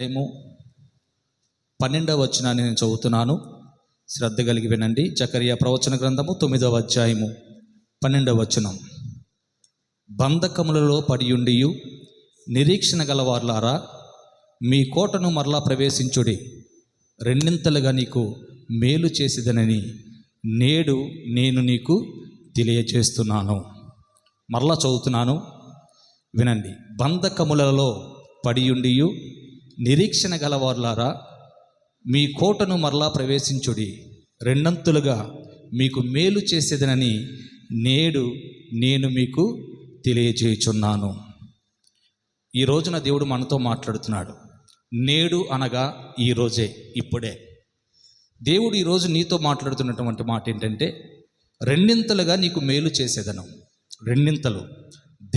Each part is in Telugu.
ఏమో 12వ వచనాన్ని నేను చదువుతున్నాను, శ్రద్ధ కలిగి వినండి. జకరియా ప్రవచన గ్రంథము 9వ అధ్యాయము 12వ వచనం. బంధకములలో పడియుండియు నిరీక్షణ గలవార్లారా, మీ కోటను మరలా ప్రవేశించుడి, రెండింతలుగా నీకు మేలు చేసేదనని నేడు నేను నీకు తెలియజేస్తున్నాను. మరలా చదువుతున్నాను, వినండి. బంధకములలో పడియుండియు నిరీక్షణ గలవార్లారా, మీ కోటను మరలా ప్రవేశించుడి, రెండంతులుగా మీకు మేలు చేసేదనని నేడు నేను మీకు తెలియజేయుచున్నాను. ఈ రోజున దేవుడు మనతో మాట్లాడుతున్నాడు. నేడు అనగా ఈరోజే, ఇప్పుడే. దేవుడు ఈరోజు నీతో మాట్లాడుతున్నటువంటి మాట ఏంటంటే, రెండింతలుగా నీకు మేలు చేసేదను. రెండింతలు.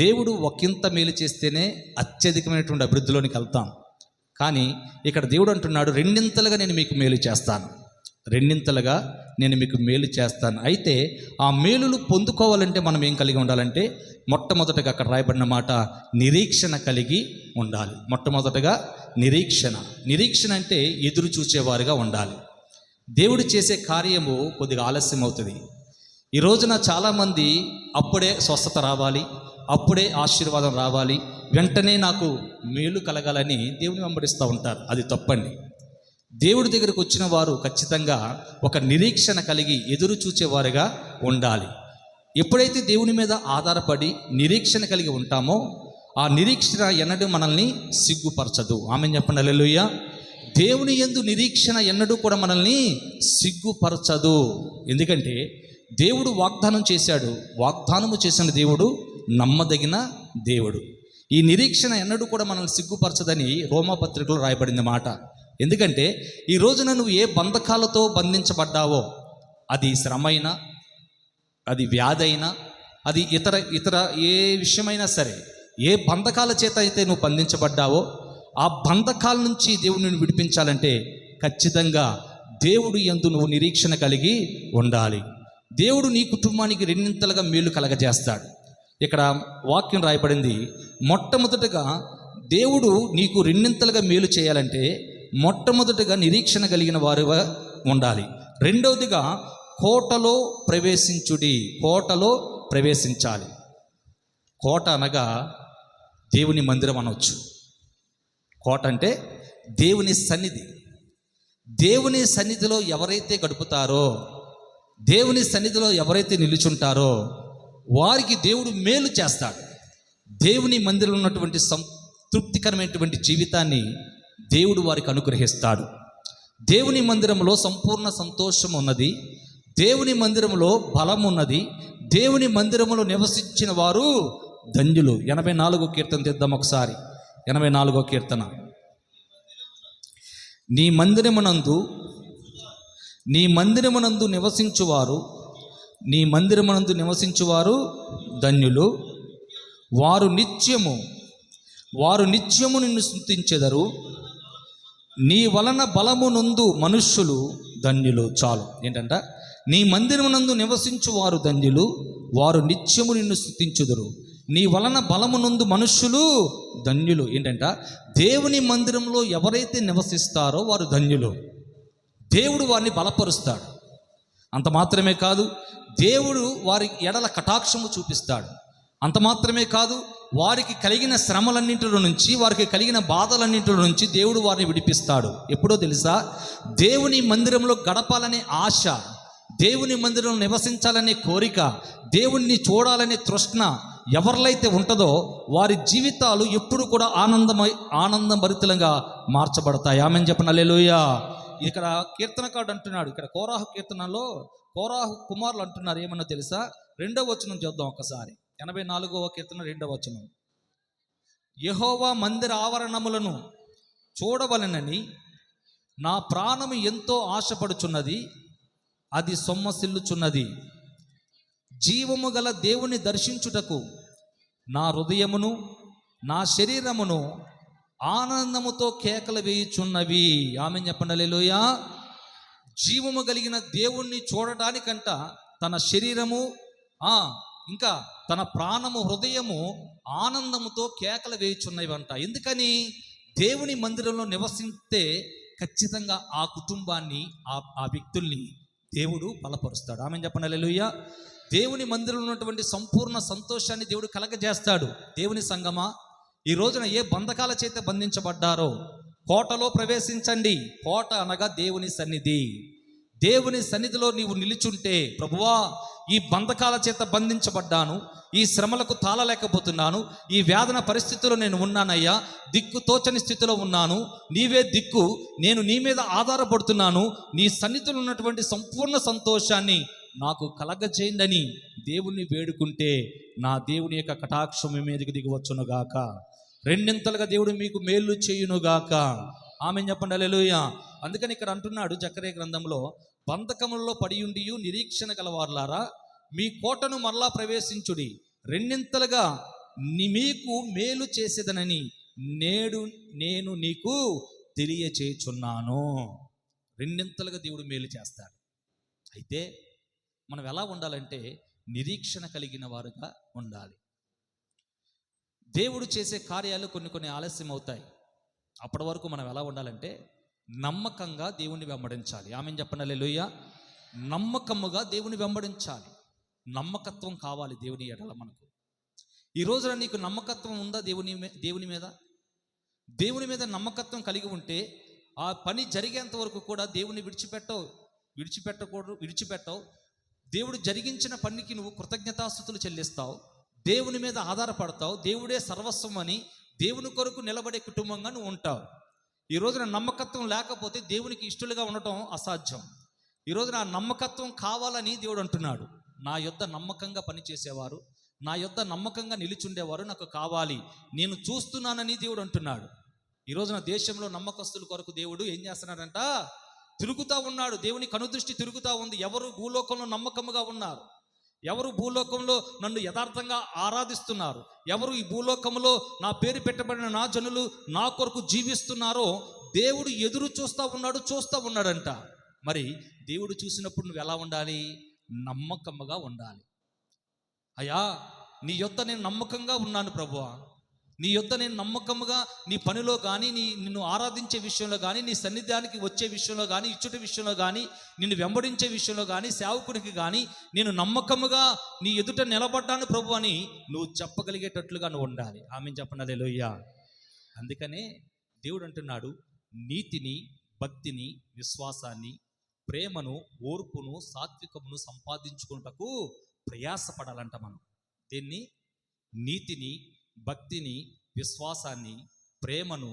దేవుడు ఒకంత మేలు చేస్తేనే అత్యధికమైనటువంటి అభివృద్ధిలోనికి వెళ్తాం. కానీ ఇక్కడ దేవుడు అంటున్నాడు, రెండింతలుగా నేను మీకు మేలు చేస్తాను, రెండింతలుగా నేను మీకు మేలు చేస్తాను. అయితే ఆ మేలులు పొందుకోవాలంటే మనం ఏం కలిగి ఉండాలంటే, మొట్టమొదటగా అక్కడ రాయబడిన మాట నిరీక్షణ కలిగి ఉండాలి. మొట్టమొదటగా నిరీక్షణ అంటే ఎదురు చూచేవారుగా ఉండాలి. దేవుడు చేసే కార్యము కొద్దిగా ఆలస్యం అవుతుంది. ఈ రోజున చాలామంది అప్పుడే స్వస్థత రావాలి, అప్పుడే ఆశీర్వాదం రావాలి, వెంటనే నాకు మేలు కలగాలని దేవుని వెంబడిస్తూ ఉంటారు. అది తప్పండి. దేవుడి దగ్గరకు వచ్చిన వారు ఖచ్చితంగా ఒక నిరీక్షణ కలిగి ఎదురు చూచేవారుగా ఉండాలి. ఎప్పుడైతే దేవుని మీద ఆధారపడి నిరీక్షణ కలిగి ఉంటామో, ఆ నిరీక్షణ ఎన్నడూ మనల్ని సిగ్గుపరచదు. ఆమెన్ చెప్పండి హల్లెలూయా. దేవుని యందు నిరీక్షణ ఎన్నడూ కూడా మనల్ని సిగ్గుపరచదు. ఎందుకంటే దేవుడు వాగ్దానం చేశాడు, వాగ్దానము చేసిన దేవుడు నమ్మదగిన దేవుడు. ఈ నిరీక్షణ ఎన్నడూ కూడా మనల్ని సిగ్గుపరచదని రోమాపత్రికలో రాయబడింది మాట. ఎందుకంటే ఈ రోజున నువ్వు ఏ బంధకాలతో బంధించబడ్డావో, అది శ్రమైనా, అది వ్యాధి అయినా, అది ఇతర ఏ విషయమైనా సరే, ఏ బంధకాల చేత అయితే నువ్వు బంధించబడ్డావో, ఆ బంధకాల నుంచి దేవుడు నిన్ను విడిపించాలంటే ఖచ్చితంగా దేవుడు యందు నువ్వు నిరీక్షణ కలిగి ఉండాలి. దేవుడు నీ కుటుంబానికి రెండింతలుగా మేలు కలగజేస్తాడు. ఇక్కడ వాక్యం రాయబడింది, మొట్టమొదటగా దేవుడు నీకు రెండింతలుగా మేలు చేయాలంటే మొట్టమొదటగా నిరీక్షణ కలిగిన వారుగా ఉండాలి. రెండవదిగా కోటలో ప్రవేశించుడి, కోటలో ప్రవేశించాలి. కోట అనగా దేవుని మందిరం అనవచ్చు. కోట అంటే దేవుని సన్నిధి. దేవుని సన్నిధిలో ఎవరైతే గడుపుతారో, దేవుని సన్నిధిలో ఎవరైతే నిలుచుంటారో వారికి దేవుడు మేలు చేస్తాడు. దేవుని మందిరంలో ఉన్నటువంటి సంతృప్తికరమైనటువంటి జీవితాన్ని దేవుడు వారికి అనుగ్రహిస్తాడు. దేవుని మందిరంలో సంపూర్ణ సంతోషం ఉన్నది, దేవుని మందిరంలో బలం ఉన్నది, దేవుని మందిరంలో నివసించిన వారు ధన్యులు. 84వ కీర్తన తెద్దాం ఒకసారి. 84వ కీర్తన. నీ మందిరమునందు నివసించువారు ధన్యులు, వారు నిత్యము నిన్ను స్తుతించెదరు, నీ వలన బలమునందు మనుష్యులు ధన్యులు. చాలు. ఏంటంట? నీ మందిరమునందు నివసించువారు ధన్యులు, వారు నిత్యము నిన్ను స్తుతించెదరు, నీ వలన బలమునందు మనుష్యులు ధన్యులు. ఏంటంట? దేవుని మందిరంలో ఎవరైతే నివసిస్తారో వారు ధన్యులు. దేవుడు వారిని బలపరుస్తాడు. అంత మాత్రమే కాదు, దేవుడు వారి ఎడల కటాక్షము చూపిస్తాడు. అంత మాత్రమే కాదు, వారికి కలిగిన శ్రమలన్నింటిలో నుంచి, వారికి కలిగిన బాధలన్నింటిలో నుంచి దేవుడు వారిని విడిపిస్తాడు. ఎప్పుడో తెలుసా? దేవుని మందిరంలో గడపాలనే ఆశ, దేవుని మందిరంలో నివసించాలనే కోరిక, దేవుణ్ణి చూడాలనే తృష్ణ ఎవరిలైతే ఉంటుందో వారి జీవితాలు ఎప్పుడు కూడా ఆనందభరితంగా మార్చబడతాయి. ఆమెన్ చెప్పండి హల్లెలూయా. ఇక్కడ కీర్తనకారుడు అంటున్నాడు, ఇక్కడ కోరాహు కీర్తనలో కోరాహు కుమారులు అంటున్నారు ఏమన్నా తెలుసా? 2వ వచనం చూద్దాం ఒకసారి. 84వ కీర్తన 2వ వచనం. యెహోవా మందిర ఆవరణములను చూడవలెనని నా ప్రాణము ఎంతో ఆశపడుచున్నది, అది సొమ్మసిల్లుచున్నది. జీవము గల దేవుని దర్శించుటకు నా హృదయమును నా శరీరమును ఆనందముతో కేకలు వేయుచున్నవి. ఆమెన్ చెప్పండి హల్లెలూయా. జీవము కలిగిన దేవుణ్ణి చూడటానికంట తన శరీరము ఇంకా తన ప్రాణము హృదయము ఆనందముతో కేకలు వేయుచున్నవంట. ఎందుకని? దేవుని మందిరంలో నివసిస్తే ఖచ్చితంగా ఆ కుటుంబాన్ని ఆ వ్యక్తుల్ని దేవుడు బలపరుస్తాడు. ఆమెను చెప్పండి హల్లెలూయా. దేవుని మందిరంలో ఉన్నటువంటి సంపూర్ణ సంతోషాన్ని దేవుడు కలగజేస్తాడు. దేవుని సంగమా, ఈ రోజున ఏ బంధకాల చేత బంధించబడ్డారో కోటలో ప్రవేశించండి. కోట అనగా దేవుని సన్నిధి. దేవుని సన్నిధిలో నీవు నిలుచుంటే, ప్రభువా ఈ బంధకాల చేత బంధించబడ్డాను, ఈ శ్రమలకు తాళలేకపోతున్నాను, ఈ వేదన పరిస్థితిలో నేను ఉన్నానయ్యా, దిక్కు తోచని స్థితిలో ఉన్నాను, నీవే దిక్కు, నేను నీ మీద ఆధారపడుతున్నాను, నీ సన్నిధిలో ఉన్నటువంటి సంపూర్ణ సంతోషాన్ని నాకు కలగజేయండి దేవుణ్ణి వేడుకుంటే నా దేవుని యొక్క కటాక్షం మీ మీదకి దిగివచ్చునుగాక, రెండింతలుగా దేవుడు మీకు మేలు చేయునుగాక. ఆమెను చెప్పండి హల్లెలూయా. అందుకని ఇక్కడ అంటున్నాడు జకర్యా గ్రంథంలో, బంధకములలో పడియుండియు నిరీక్షణ గలవార్లారా మీ కోటను మరలా ప్రవేశించుడి, రెండింతలుగా మీకు మేలు చేసేదనని నేడు నేను నీకు తెలియచేయుచున్నాను. రెండింతలుగా దేవుడు మేలు చేస్తాడు. అయితే మనం ఎలా ఉండాలంటే నిరీక్షణ కలిగిన వారుగా ఉండాలి. దేవుడు చేసే కార్యాలు కొన్ని ఆలస్యం అవుతాయి. అప్పటి వరకు మనం ఎలా ఉండాలంటే నమ్మకంగా దేవుని వెంబడించాలి. ఆమెను చెప్పండి హల్లెలూయా. నమ్మకముగా దేవుని వెంబడించాలి. నమ్మకత్వం కావాలి దేవుని ఎడల మనకు. ఈ రోజున నీకు నమ్మకత్వం ఉందా దేవుని మీద? దేవుని మీద నమ్మకత్వం కలిగి ఉంటే ఆ పని జరిగేంత వరకు కూడా దేవుని విడిచిపెట్టవు. దేవుడు జరిగించిన పనికి నువ్వు కృతజ్ఞతాస్తుతులు చెల్లిస్తావు, దేవుని మీద ఆధారపడతావు, దేవుడే సర్వస్వం అని దేవుని కొరకు నిలబడే కుటుంబంగా నువ్వు ఉంటావు. ఈ రోజున నమ్మకత్వం లేకపోతే దేవునికి ఇష్టలుగా ఉండటం అసాధ్యం. ఈ రోజున ఆ నమ్మకత్వం కావాలని దేవుడు అంటున్నాడు, నా యొద్ద నమ్మకంగా పనిచేసేవారు, నా యొద్ద నమ్మకంగా నిలిచుండేవారు నాకు కావాలి, నేను చూస్తున్నానని దేవుడు అంటున్నాడు. ఈ రోజున దేశంలో నమ్మకస్తుల కొరకు దేవుడు ఏం చేస్తున్నాడంట? తిరుగుతూ ఉన్నాడు. దేవుని కనుదృష్టి తిరుగుతూ ఉంది. ఎవరు భూలోకంలో నమ్మకముగా ఉన్నారు, ఎవరు భూలోకంలో నన్ను యథార్థంగా ఆరాధిస్తున్నారు, ఎవరు ఈ భూలోకంలో నా పేరు పెట్టబడిన నా జనులు నా కొరకు జీవిస్తున్నారో దేవుడు ఎదురు చూస్తూ ఉన్నాడంట. మరి దేవుడు చూసినప్పుడు నువ్వు ఎలా ఉండాలి? నమ్మకముగా ఉండాలి. అయ్యా నీ యొద్ద నేను నమ్మకంగా ఉన్నాను ప్రభువా, నీ యొద్ద నేను నమ్మకముగా నీ పనిలో కానీ, నిన్ను ఆరాధించే విషయంలో కానీ, నీ సన్నిధానికి వచ్చే విషయంలో కానీ, ఇచ్చుట విషయంలో కానీ, నిన్ను వెంబడించే విషయంలో కానీ, సేవకుడికి కానీ నేను నమ్మకముగా నీ ఎదుట నిలబడ్డాను ప్రభు అని నువ్వు చెప్పగలిగేటట్లుగా నువ్వు ఉండాలి. ఆమెను చెప్పండి హల్లెలూయా. అందుకనే దేవుడు అంటున్నాడు, నీతిని, భక్తిని, విశ్వాసాన్ని, ప్రేమను, ఓర్పును, సాత్వికమును సంపాదించుకున్నటకు ప్రయాసపడాలంట మనం. దీన్ని నీతిని, భక్తిని, విశ్వాసాన్ని, ప్రేమను,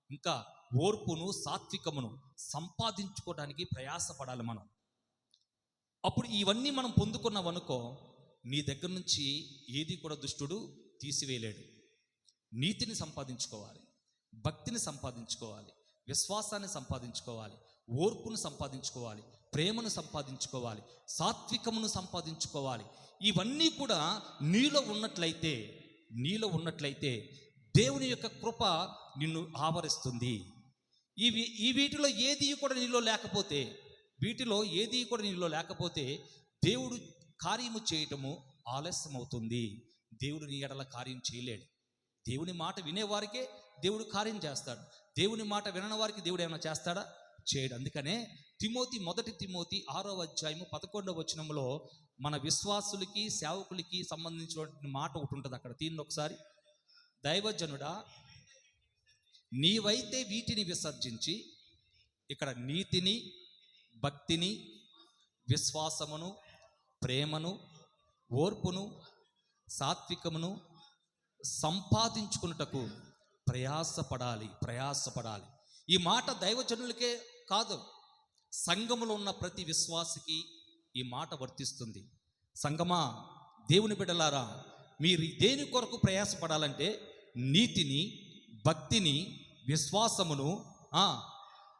ఇంకా ఓర్పును, సాత్వికమును సంపాదించుకోవడానికి ప్రయాసపడాలి మనం. అప్పుడు ఇవన్నీ మనం పొందుకున్నామనుకో, నీ దగ్గర నుంచి ఏది కూడా దుష్టుడు తీసివేయలేడు. నీతిని సంపాదించుకోవాలి, భక్తిని సంపాదించుకోవాలి, విశ్వాసాన్ని సంపాదించుకోవాలి, ఓర్పును సంపాదించుకోవాలి, ప్రేమను సంపాదించుకోవాలి, సాత్వికమును సంపాదించుకోవాలి. ఇవన్నీ కూడా నీలో ఉన్నట్లయితే దేవుని యొక్క కృప నిన్ను ఆవరిస్తుంది. వీటిలో ఏది కూడా నీలో లేకపోతే దేవుడు కార్యము చేయటము ఆలస్యం అవుతుంది. దేవుడు నీ ఎడల కార్యం చేయలేడు. దేవుని మాట వినేవారికే దేవుడు కార్యం చేస్తాడు. దేవుని మాట వినని వారికి దేవుడు ఏమైనా చేస్తాడా? చేయడు. అందుకనే మొదటి తిమోతి 6వ అధ్యాయము 11వ వచనంలో మన విశ్వాసులకి, సేవకులకి సంబంధించిన మాట ఒకటి ఉంటుంది. అక్కడ తీయండి ఒకసారి. దైవజనుడా, నీవైతే వీటిని విసర్జించి, ఇక్కడ నీతిని, భక్తిని, విశ్వాసమును, ప్రేమను, ఓర్పును, సాత్వికమును సంపాదించుకున్నటకు ప్రయాసపడాలి. ఈ మాట దైవజనులకే కాదు, సంఘములో ఉన్న ప్రతి విశ్వాసికి ఈ మాట వర్తిస్తుంది. సంఘమా, దేవుని బిడ్డలారా, మీరు దేని కొరకు ప్రయాసపడాలంటే నీతిని, భక్తిని, విశ్వాసమును,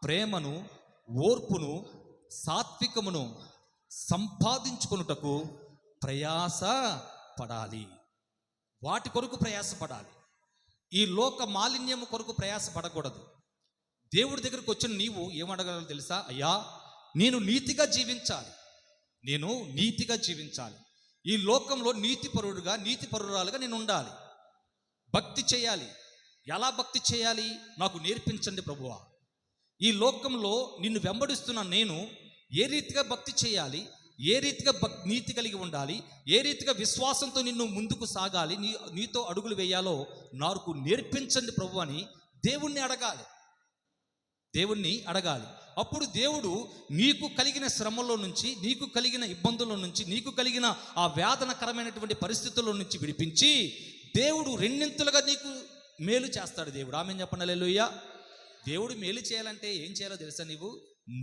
ప్రేమను, ఓర్పును, సాత్వికమును సంపాదించుకొనుటకు ప్రయాసపడాలి. వాటి కొరకు ప్రయాసపడాలి. ఈ లోక మాలిన్యము కొరకు ప్రయాసపడకూడదు. దేవుడి దగ్గరకు వచ్చిన నీవు ఏమడగలవు తెలుసా? అయ్యా, నేను నీతిగా జీవించాలి, ఈ లోకంలో నీతిపరుడుగా, నీతిపరురాలుగా నేను ఉండాలి, భక్తి చేయాలి. ఎలా భక్తి చేయాలి నాకు నేర్పించండి ప్రభువా. ఈ లోకంలో నిన్ను వెంబడిస్తున్న నేను ఏ రీతిగా భక్తి చేయాలి, ఏ రీతిగా నీతి కలిగి ఉండాలి, ఏ రీతిగా విశ్వాసంతో నిన్ను ముందుకు సాగాలి, నీతో అడుగులు వేయాలో నాకు నేర్పించండి ప్రభు అని దేవుణ్ణి అడగాలి. అప్పుడు దేవుడు నీకు కలిగిన శ్రమలో నుంచి, నీకు కలిగిన ఇబ్బందుల నుంచి, నీకు కలిగిన ఆ వేదనకరమైనటువంటి పరిస్థితుల్లో నుంచి విడిపించి దేవుడు రెండింతలుగా నీకు మేలు చేస్తాడు. దేవుడు ఆమేన్ చెప్పండి హల్లెలూయా. దేవుడు మేలు చేయాలంటే ఏం చేయాలో తెలుసా? నీవు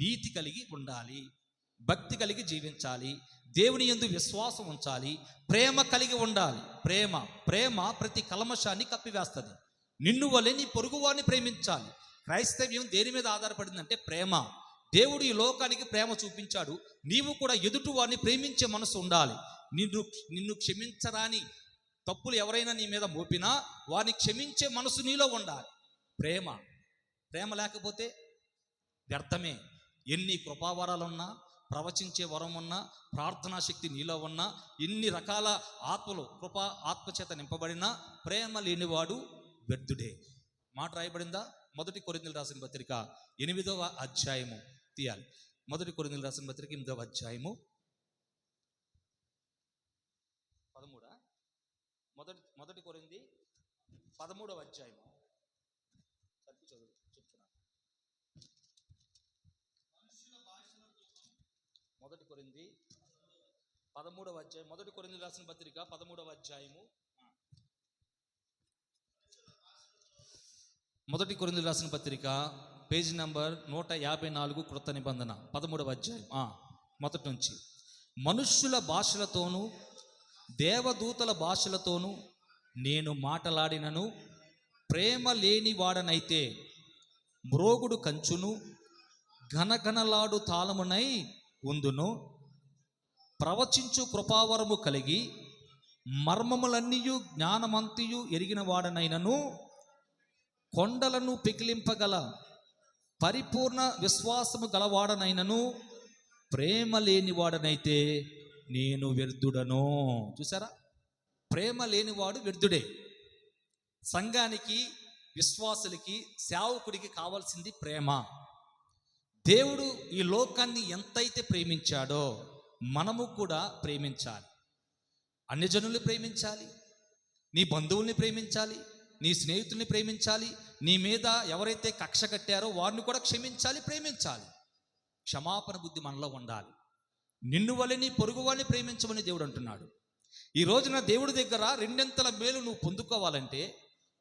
నీతి కలిగి ఉండాలి, భక్తి కలిగి జీవించాలి, దేవుని యందు విశ్వాసం ఉంచాలి, ప్రేమ కలిగి ఉండాలి. ప్రేమ ప్రతి కల్మషాన్ని కప్పివేస్తుంది. నిన్ను వలె నీ పొరుగువారిని ప్రేమించాలి. క్రైస్తవ్యం దేని మీద ఆధారపడిందంటే ప్రేమ. దేవుడు ఈ లోకానికి ప్రేమ చూపించాడు. నీవు కూడా ఎదుటి వారిని ప్రేమించే మనసు ఉండాలి. నిన్ను క్షమించరాని తప్పులు ఎవరైనా నీ మీద మోపినా వారిని క్షమించే మనసు నీలో ఉండాలి. ప్రేమ లేకపోతే వ్యర్థమే. ఎన్ని కృపావరాలున్నా, ప్రవచించే వరం ఉన్నా, ప్రార్థనా శక్తి నీలో ఉన్నా, ఎన్ని రకాల ఆత్మచేత నింపబడినా ప్రేమ లేనివాడు వ్యర్థుడే. మాట రాయబడిందా? 1 కొరింథీయులకు రాసిన పత్రిక 8వ అధ్యాయము తీయాలి. 1 కొరింథీయులకు రాసిన పత్రిక 8వ అధ్యాయము 1 కొరింథీ 13వ అధ్యాయము చెప్తున్నాను. 1 కొరింథీ 13వ అధ్యాయం, 1 కొరింథీయులకు రాసిన పత్రిక 13వ అధ్యాయము 1 కొరింథీయులకు రాసిన పత్రిక పేజీ నంబర్ 154 క్రొత్త నిబంధన 13వ అధ్యాయం మొదటి నుంచి. మనుష్యుల భాషలతోనూ దేవదూతల భాషలతోనూ నేను మాటలాడినను ప్రేమ లేని వాడనైతే మ్రోగుడు కంచును ఘనఘనలాడు తాళమునై ఉందును. ప్రవచించు కృపావరము కలిగి మర్మములన్నీయు జ్ఞానమంతియు ఎరిగిన వాడనైనను కొండలను పికిలింపగల పరిపూర్ణ విశ్వాసము గలవాడనైనను ప్రేమ లేని వాడనైతే నేను వ్యర్థుడను. చూసారా? ప్రేమ లేనివాడు వ్యర్థుడే. సంఘానికి, విశ్వాసులకి, సేవకుడికి కావాల్సింది ప్రేమ. దేవుడు ఈ లోకాన్ని ఎంతైతే ప్రేమించాడో మనము కూడా ప్రేమించాలి. అన్యజనుల్ని ప్రేమించాలి, నీ బంధువుల్ని ప్రేమించాలి, నీ స్నేహితుల్ని ప్రేమించాలి, నీ మీద ఎవరైతే కక్ష కట్టారో వారిని కూడా క్షమించాలి, ప్రేమించాలి. క్షమాపణ బుద్ధి మనలో ఉండాలి. నిన్ను వలె నీ పొరుగు వారిని ప్రేమించమని దేవుడు అంటున్నాడు. ఈ రోజున దేవుడి దగ్గర రెండింతల మేలు నువ్వు పొందుకోవాలంటే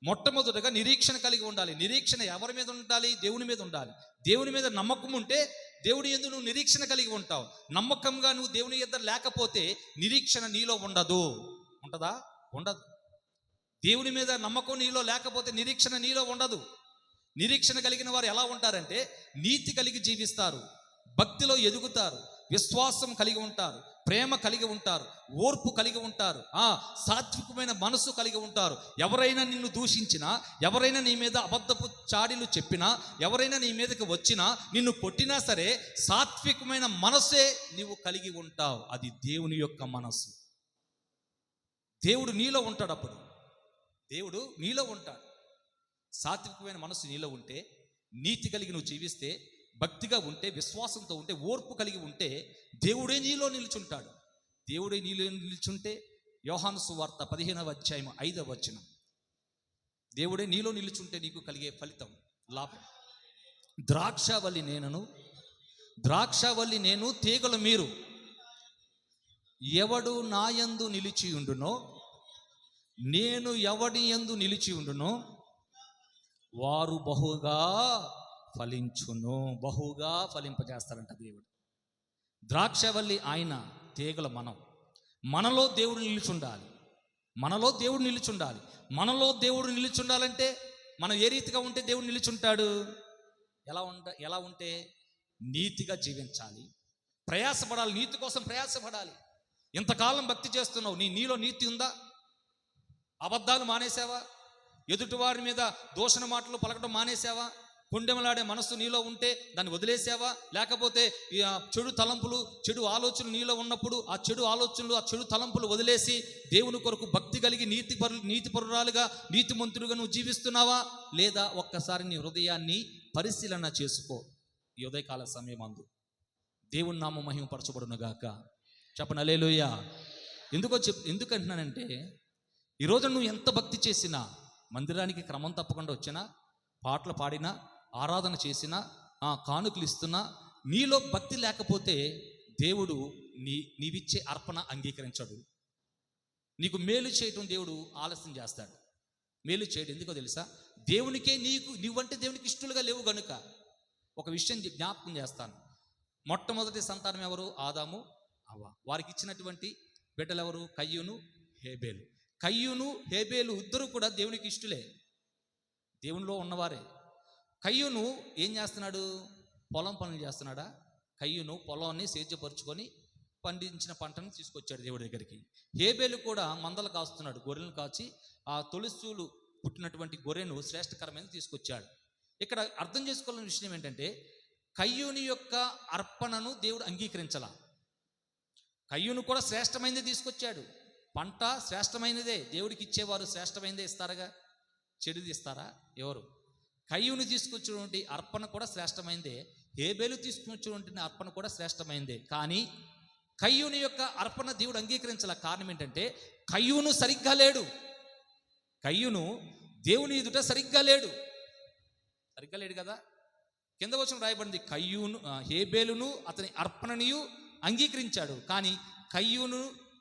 మొట్టమొదటగా నిరీక్షణ కలిగి ఉండాలి. నిరీక్షణ ఎవరి మీద ఉండాలి? దేవుని మీద ఉండాలి. దేవుని మీద నమ్మకం ఉంటే దేవుని యందు నువ్వు నిరీక్షణ కలిగి ఉంటావు. నమ్మకంగా నువ్వు దేవుని యందు లేకపోతే నిరీక్షణ నీలో ఉండదు. ఉంటుందా? ఉండదు. దేవుని మీద నమ్మకం నీలో లేకపోతే నిరీక్షణ నీలో ఉండదు. నిరీక్షణ కలిగిన వారు ఎలా ఉంటారంటే నీతి కలిగి జీవిస్తారు, భక్తిలో ఎదుగుతారు, విశ్వాసం కలిగి ఉంటారు, ప్రేమ కలిగి ఉంటారు, ఓర్పు కలిగి ఉంటారు, సాత్వికమైన మనసు కలిగి ఉంటారు. ఎవరైనా నిన్ను దూషించినా, ఎవరైనా నీ మీద అబద్ధపు చాడీలు చెప్పినా, ఎవరైనా నీ మీదకి వచ్చినా, నిన్ను కొట్టినా సరే సాత్వికమైన మనసే నీవు కలిగి ఉంటావు. అది దేవుని యొక్క మనసు. దేవుడు నీలో ఉంటాడు. అప్పుడు దేవుడు నీలో ఉంటాడు. సాత్వికమైన మనసు నీలో ఉంటే, నీతి కలిగి నువ్వు జీవిస్తే, భక్తిగా ఉంటే, విశ్వాసంతో ఉంటే, ఓర్పు కలిగి ఉంటే దేవుడే నీలో నిలుచుంటాడు. దేవుడే నీలో నిలుచుంటే యోహాను సువార్త 15వ అధ్యాయం 5వ వచనం, దేవుడే నీలో నిలుచుంటే నీకు కలిగే ఫలితం, లాభం. ద్రాక్షవల్లి నేను తీగలు మీరు, ఎవడు నాయందు నిలిచి ఉండునో, నేను ఎవడి యందు నిలిచి ఉండునో వారు బహుగా ఫలించును. బహుగా ఫలింపజేస్తారంట దేవుడు. ద్రాక్షవల్లి ఆయన, తీగల మనం. మనలో దేవుడు నిలుచుండాలి. మనలో దేవుడు నిలుచుండాలంటే మనం ఏ రీతిగా ఉంటే దేవుడు నిలుచుంటాడు? ఎలా ఉంటే నీతిగా జీవించాలి, ప్రయాసపడాలి, నీతి కోసం ప్రయాసపడాలి. ఇంతకాలం భక్తి చేస్తున్నావు, నీలో నీతి ఉందా? అబద్ధాలు మానేసావా? ఎదుటి వారి మీద దూషణ మాటలు పలకడం మానేసావా? కొండెమలాడే మనస్సు నీలో ఉంటే దాన్ని వదిలేసావా? లేకపోతే చెడు తలంపులు, చెడు ఆలోచనలు నీలో ఉన్నప్పుడు ఆ చెడు ఆలోచనలు, ఆ చెడు తలంపులు వదిలేసి దేవుని కొరకు భక్తి కలిగి నీతిపరురాలుగా, నీతిమంతుడుగా నువ్వు జీవిస్తున్నావా? లేదా ఒక్కసారి నీ హృదయాన్ని పరిశీలన చేసుకో. ఈ ఉదయకాల సమయం అందు దేవుని నామం మహిమపరచబడునుగాక. చెప్పండి హల్లెలూయా. ఎందుకంటున్నానంటే ఈరోజు నువ్వు ఎంత భక్తి చేసినా, మందిరానికి క్రమం తప్పకుండా వచ్చినా, పాటలు పాడినా, ఆరాధన చేసినా, కానుకలు ఇస్తున్నా, నీలో భక్తి లేకపోతే దేవుడు నీవిచ్చే అర్పణ అంగీకరించడు. నీకు మేలు చేయటం దేవుడు ఆలస్యం చేస్తాడు. మేలు చేయడు. ఎందుకో తెలుసా? దేవునికే నువ్వంటే దేవునికి ఇష్టలుగా లేవు గనుక. ఒక విషయం జ్ఞాపకం చేస్తాను. మొట్టమొదటి సంతానం ఎవరు? ఆదాము, అవ్వ. వారికి ఇచ్చినటువంటి బిడ్డలు ఎవరు? కయ్యూను, హేబేలు. కయ్యూను, హేబేలు ఇద్దరు కూడా దేవునికి ఇష్టలే, దేవునిలో ఉన్నవారే. కయ్యూను ఏం చేస్తున్నాడు? పొలం పనులు చేస్తున్నాడా? కయ్యూను పొలాన్ని సేద్యపరుచుకొని పండించిన పంటను తీసుకొచ్చాడు దేవుడి దగ్గరికి. హేబేలు కూడా మందలు కాస్తున్నాడు, గొర్రెలను కాచి ఆ తొలిసూలు పుట్టినటువంటి గొర్రెను శ్రేష్టకరమైన తీసుకొచ్చాడు. ఇక్కడ అర్థం చేసుకోవాలని విషయం ఏంటంటే, కయ్యూని యొక్క అర్పణను దేవుడు అంగీకరించాల. కయ్యూను కూడా శ్రేష్టమైనదే తీసుకొచ్చాడు. పంట శ్రేష్టమైనదే, దేవుడికి ఇచ్చేవారు శ్రేష్టమైనదే ఇస్తారుగా, చెడుది ఇస్తారా? ఎవరు? కయ్యూని తీసుకొచ్చినటువంటి అర్పణ కూడా శ్రేష్టమైనదే, హేబేలు తీసుకొచ్చినటువంటి అర్పణ కూడా శ్రేష్టమైనదే. కానీ కయ్యూని యొక్క అర్పణ దేవుడు అంగీకరించాల. కారణం ఏంటంటే, కయ్యూను సరిగ్గా లేడు. కయ్యూను దేవుని ఎదుట సరిగ్గా లేడు కదా. కింద వచనం రాయబడింది, హేబేలును అతని అర్పణనియు అంగీకరించాడు, కానీ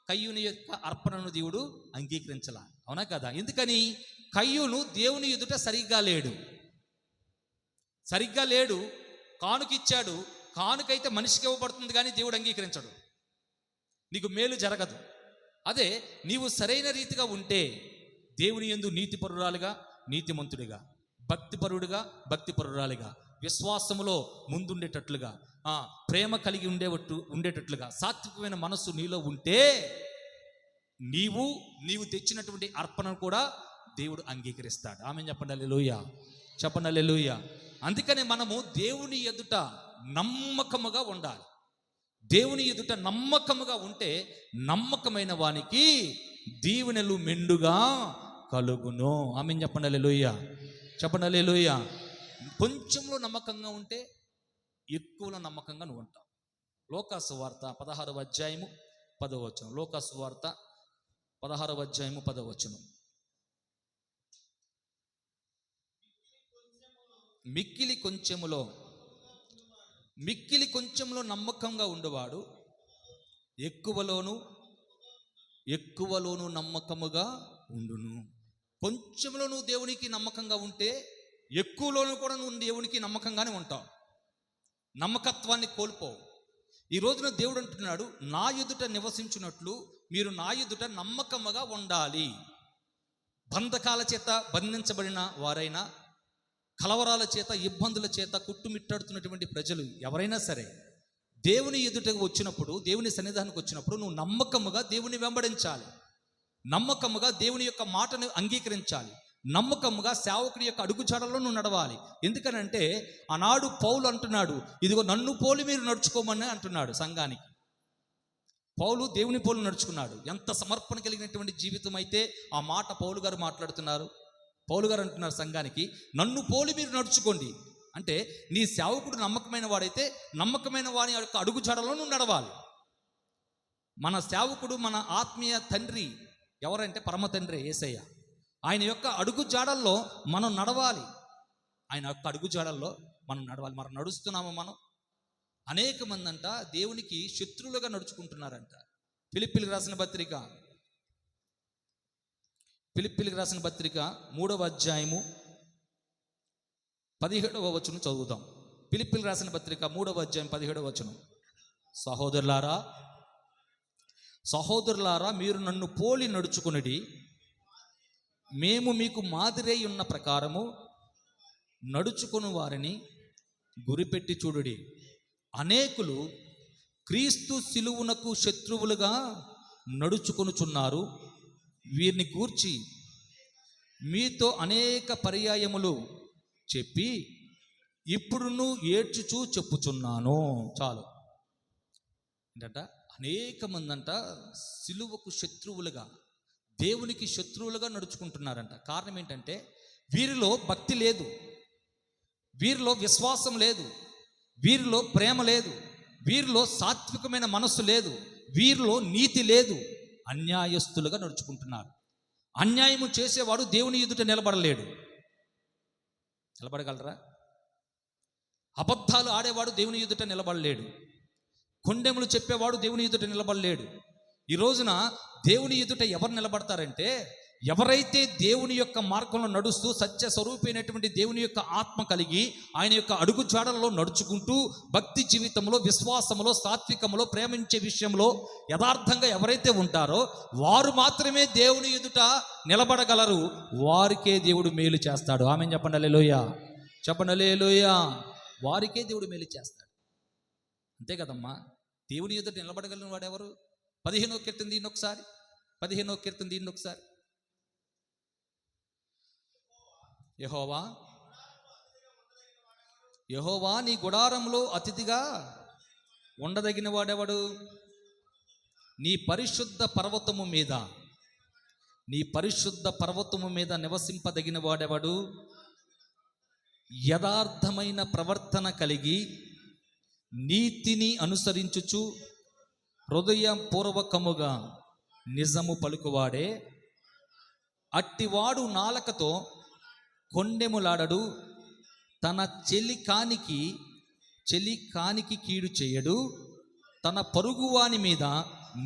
కయ్యూని యొక్క అర్పణను దేవుడు అంగీకరించాల. అవునా కదా? ఎందుకని? కయ్యూను దేవుని ఎదుట సరిగ్గా లేడు. కానుకిచ్చాడు. కానుకైతే మనిషికి ఇవ్వబడుతుంది, కానీ దేవుడు అంగీకరించడు. నీకు మేలు జరగదు. అదే నీవు సరైన రీతిగా ఉంటే దేవుని యందు నీతిపరురాలుగా, నీతిమంతుడిగా, భక్తిపరురాలుగా, విశ్వాసములో ముందుండేటట్లుగా, ప్రేమ కలిగి ఉండేటట్లుగా, సాత్వికమైన మనస్సు నీలో ఉంటే నీవు తెచ్చినటువంటి అర్పణను కూడా దేవుడు అంగీకరిస్తాడు. ఆమేన్ చెప్పండి హల్లెలూయా. చెప్పండి హల్లెలూయా. అందుకనే మనము దేవుని ఎదుట నమ్మకముగా ఉండాలి. దేవుని ఎదుట నమ్మకముగా ఉంటే నమ్మకమైన వానికి దీవెనలు మెండుగా కలుగును. ఆమేన్ చెప్పండి హల్లెలూయా. చెప్పండి హల్లెలూయా. కొంచెంలో నమ్మకంగా ఉంటే ఎక్కువలో నమ్మకంగా నువ్వు ఉంటావు. లోకాసు వార్త 16వ అధ్యాయము 10వ వచనం. లోకాసు వార్త 16వ అధ్యాయము 10వ వచనం. మిక్కిలి కొంచెములో నమ్మకంగా ఉండేవాడు ఎక్కువలోను నమ్మకముగా ఉండును. కొంచెంలో నువ్వు దేవునికి నమ్మకంగా ఉంటే ఎక్కువలోనూ కూడా నువ్వు దేవునికి నమ్మకంగానే ఉంటావు. నమ్మకత్వాన్ని కోల్పోవు. ఈ రోజున దేవుడు అంటున్నాడు, నా ఎదుట నివసించున్నట్లు మీరు నా ఎదుట నమ్మకముగా ఉండాలి. బంధకాల చేత బంధించబడిన వారైనా, కలవరాల చేత, ఇబ్బందుల చేత కుట్టుమిట్టాడుతున్నటువంటి ప్రజలు ఎవరైనా సరే దేవుని ఎదుటకు వచ్చినప్పుడు, దేవుని సన్నిధానికి వచ్చినప్పుడు నువ్వు నమ్మకముగా దేవుని వెంబడించాలి. నమ్మకముగా దేవుని యొక్క మాటను అంగీకరించాలి. నమ్మకముగా సేవకుడి యొక్క అడుగుజాడల్లో నువ్వు నడవాలి. ఎందుకనంటే ఆనాడు పౌలు అంటున్నాడు, ఇదిగో నన్ను పోలి మీరు నడుచుకోమని అంటున్నాడు సంఘానికి. పౌలు దేవుని పోలి నడుచుకున్నాడు. ఎంత సమర్పణ కలిగినటువంటి జీవితం అయితే ఆ మాట పౌలు గారు మాట్లాడుతున్నారు. పౌలు గారు అంటున్నారు సంఘానికి, నన్ను పోలి మీరు నడుచుకోండి. అంటే నీ సేవకుడు నమ్మకమైన వాడైతే నమ్మకమైన వాడి యొక్క అడుగుజాడలో నువ్వు నడవాలి. మన సేవకుడు, మన ఆత్మీయ తండ్రి ఎవరంటే పరమ తండ్రి యేసయ్య. ఆయన యొక్క అడుగు జాడల్లో మనం నడవాలి. ఆయన యొక్క అడుగు జాడల్లో మనం నడవాలి. మనం నడుస్తున్నాము. మనం అనేక మంది అంట దేవునికి శత్రువులుగా నడుచుకుంటున్నారంట. ఫిలిప్పీలకు రాసిన పత్రిక 3వ అధ్యాయము 17వ వచనం చదువుదాం. ఫిలిప్పీలకు రాసిన పత్రిక 3వ అధ్యాయం 17వ వచనం. సహోదరులారా మీరు నన్ను పోలి నడుచుకునుడి, మేము మీకు మాదిరై ఉన్న ప్రకారము నడుచుకుని వారిని గురిపెట్టి చూడుడి. అనేకులు క్రీస్తు శిలువునకు శత్రువులుగా నడుచుకొనుచున్నారు. వీరిని గూర్చి మీతో అనేక పర్యాయములు చెప్పి ఇప్పుడును ఏడ్చుచూ చెప్పుచున్నాను. చాలు. ఏంటంట, అనేక మంది అంట సిలువకు శత్రువులుగా, దేవునికి శత్రువులుగా నడుచుకుంటున్నారంట. కారణం ఏంటంటే వీరిలో భక్తి లేదు, వీరిలో విశ్వాసం లేదు, వీరిలో ప్రేమ లేదు, వీరిలో సాత్వికమైన మనస్సు లేదు, వీరిలో నీతి లేదు. అన్యాయస్తులుగా నడుచుకుంటున్నారు. అన్యాయము చేసేవాడు దేవుని ఎదుట నిలబడలేడు. నిలబడగలరా? అబద్ధాలు ఆడేవాడు దేవుని ఎదుట నిలబడలేడు. కొండెములు చెప్పేవాడు దేవుని ఎదుట నిలబడలేడు. ఈ రోజున దేవుని ఎదుట ఎవరు నిలబడతారంటే, ఎవరైతే దేవుని యొక్క మార్గంలో నడుస్తూ సత్య స్వరూపైనటువంటి దేవుని యొక్క ఆత్మ కలిగి ఆయన యొక్క అడుగు జాడలలో నడుచుకుంటూ భక్తి జీవితంలో, విశ్వాసంలో, సాత్వికంలో, ప్రేమించే విషయంలో యథార్థంగా ఎవరైతే ఉంటారో వారు మాత్రమే దేవుని ఎదుట నిలబడగలరు. వారికే దేవుడు మేలు చేస్తాడు. ఆమేన్ చెప్పండి. హల్లెలూయా చెప్పండి. హల్లెలూయా. వారికే దేవుడు మేలు చేస్తాడు. అంతే కదమ్మా. దేవుని ఎదుట నిలబడగలిగిన వాడు ఎవరు? 15వ కీర్తన దీన్ని ఒకసారి, 15వ కీర్తన దీన్ని ఒకసారి. యెహోవా, యెహోవా నీ గుడారంలో అతిథిగా ఉండదగిన వాడెవడు? నీ పరిశుద్ధ పర్వతము మీద, నీ పరిశుద్ధ పర్వతము మీద నివసింపదగిన వాడెవడు? యథార్థమైన ప్రవర్తన కలిగి నీతిని అనుసరించుచు హృదయపూర్వకముగా నిజము పలుకువాడే. అట్టివాడు నాలకతో కొండెములాడడు, తన చెలికానికి కీడు చేయడు, తన పొరుగువాని మీద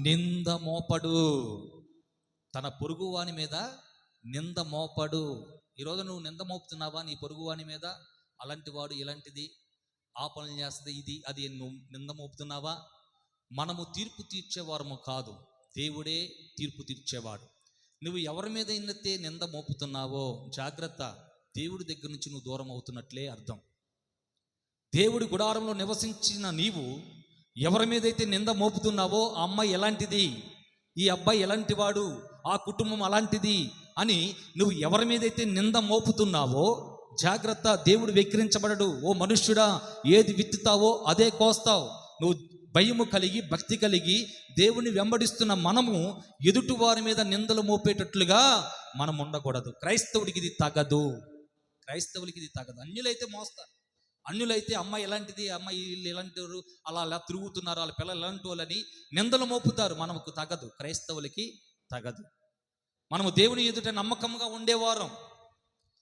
నింద మోపడు. తన పొరుగువాని మీద నింద మోపడు. ఈరోజు నువ్వు నింద మోపుతున్నావా నీ పొరుగువాని మీద? అలాంటి వాడు ఇలాంటిది, ఆ పనులు చేస్తుంది, ఇది అది నువ్వు నింద మోపుతున్నావా? మనము తీర్పు తీర్చేవారము కాదు, దేవుడే తీర్పు తీర్చేవాడు. నువ్వు ఎవరి మీద అయితే నింద మోపుతున్నావో జాగ్రత్త, దేవుడి దగ్గర నుంచి నువ్వు దూరం అవుతున్నట్లే అర్థం. దేవుడి గుడారంలో నివసించిన నీవు ఎవరి మీదైతే నింద మోపుతున్నావో, ఆ అమ్మాయి ఎలాంటిది, ఈ అబ్బాయి ఎలాంటి వాడు, ఆ కుటుంబం అలాంటిది అని నువ్వు ఎవరి మీదైతే నింద మోపుతున్నావో జాగ్రత్త, దేవుడు వెక్కిరించబడడు. ఓ మనుష్యుడా, ఏది విత్తుతావో అదే కోస్తావు. నువ్వు భయము కలిగి భక్తి కలిగి దేవుని వెంబడిస్తున్న మనము ఎదుటి వారి మీద నిందలు మోపేటట్లుగా మనం ఉండకూడదు. క్రైస్తవుడికి ఇది తగదు, క్రైస్తవులకి ఇది తగదు. అన్యులైతే మోస్తారు, అన్యులైతే అమ్మాయి ఎలాంటిది, అమ్మాయి వీళ్ళు ఎలాంటి వారు, అలా తిరుగుతున్నారు, వాళ్ళ పిల్లలు ఎలాంటి వాళ్ళని నిందలు మోపుతారు. మనకు తగదు, క్రైస్తవులకి తగదు. మనము దేవుని ఎదుట నమ్మకంగా ఉండేవారం.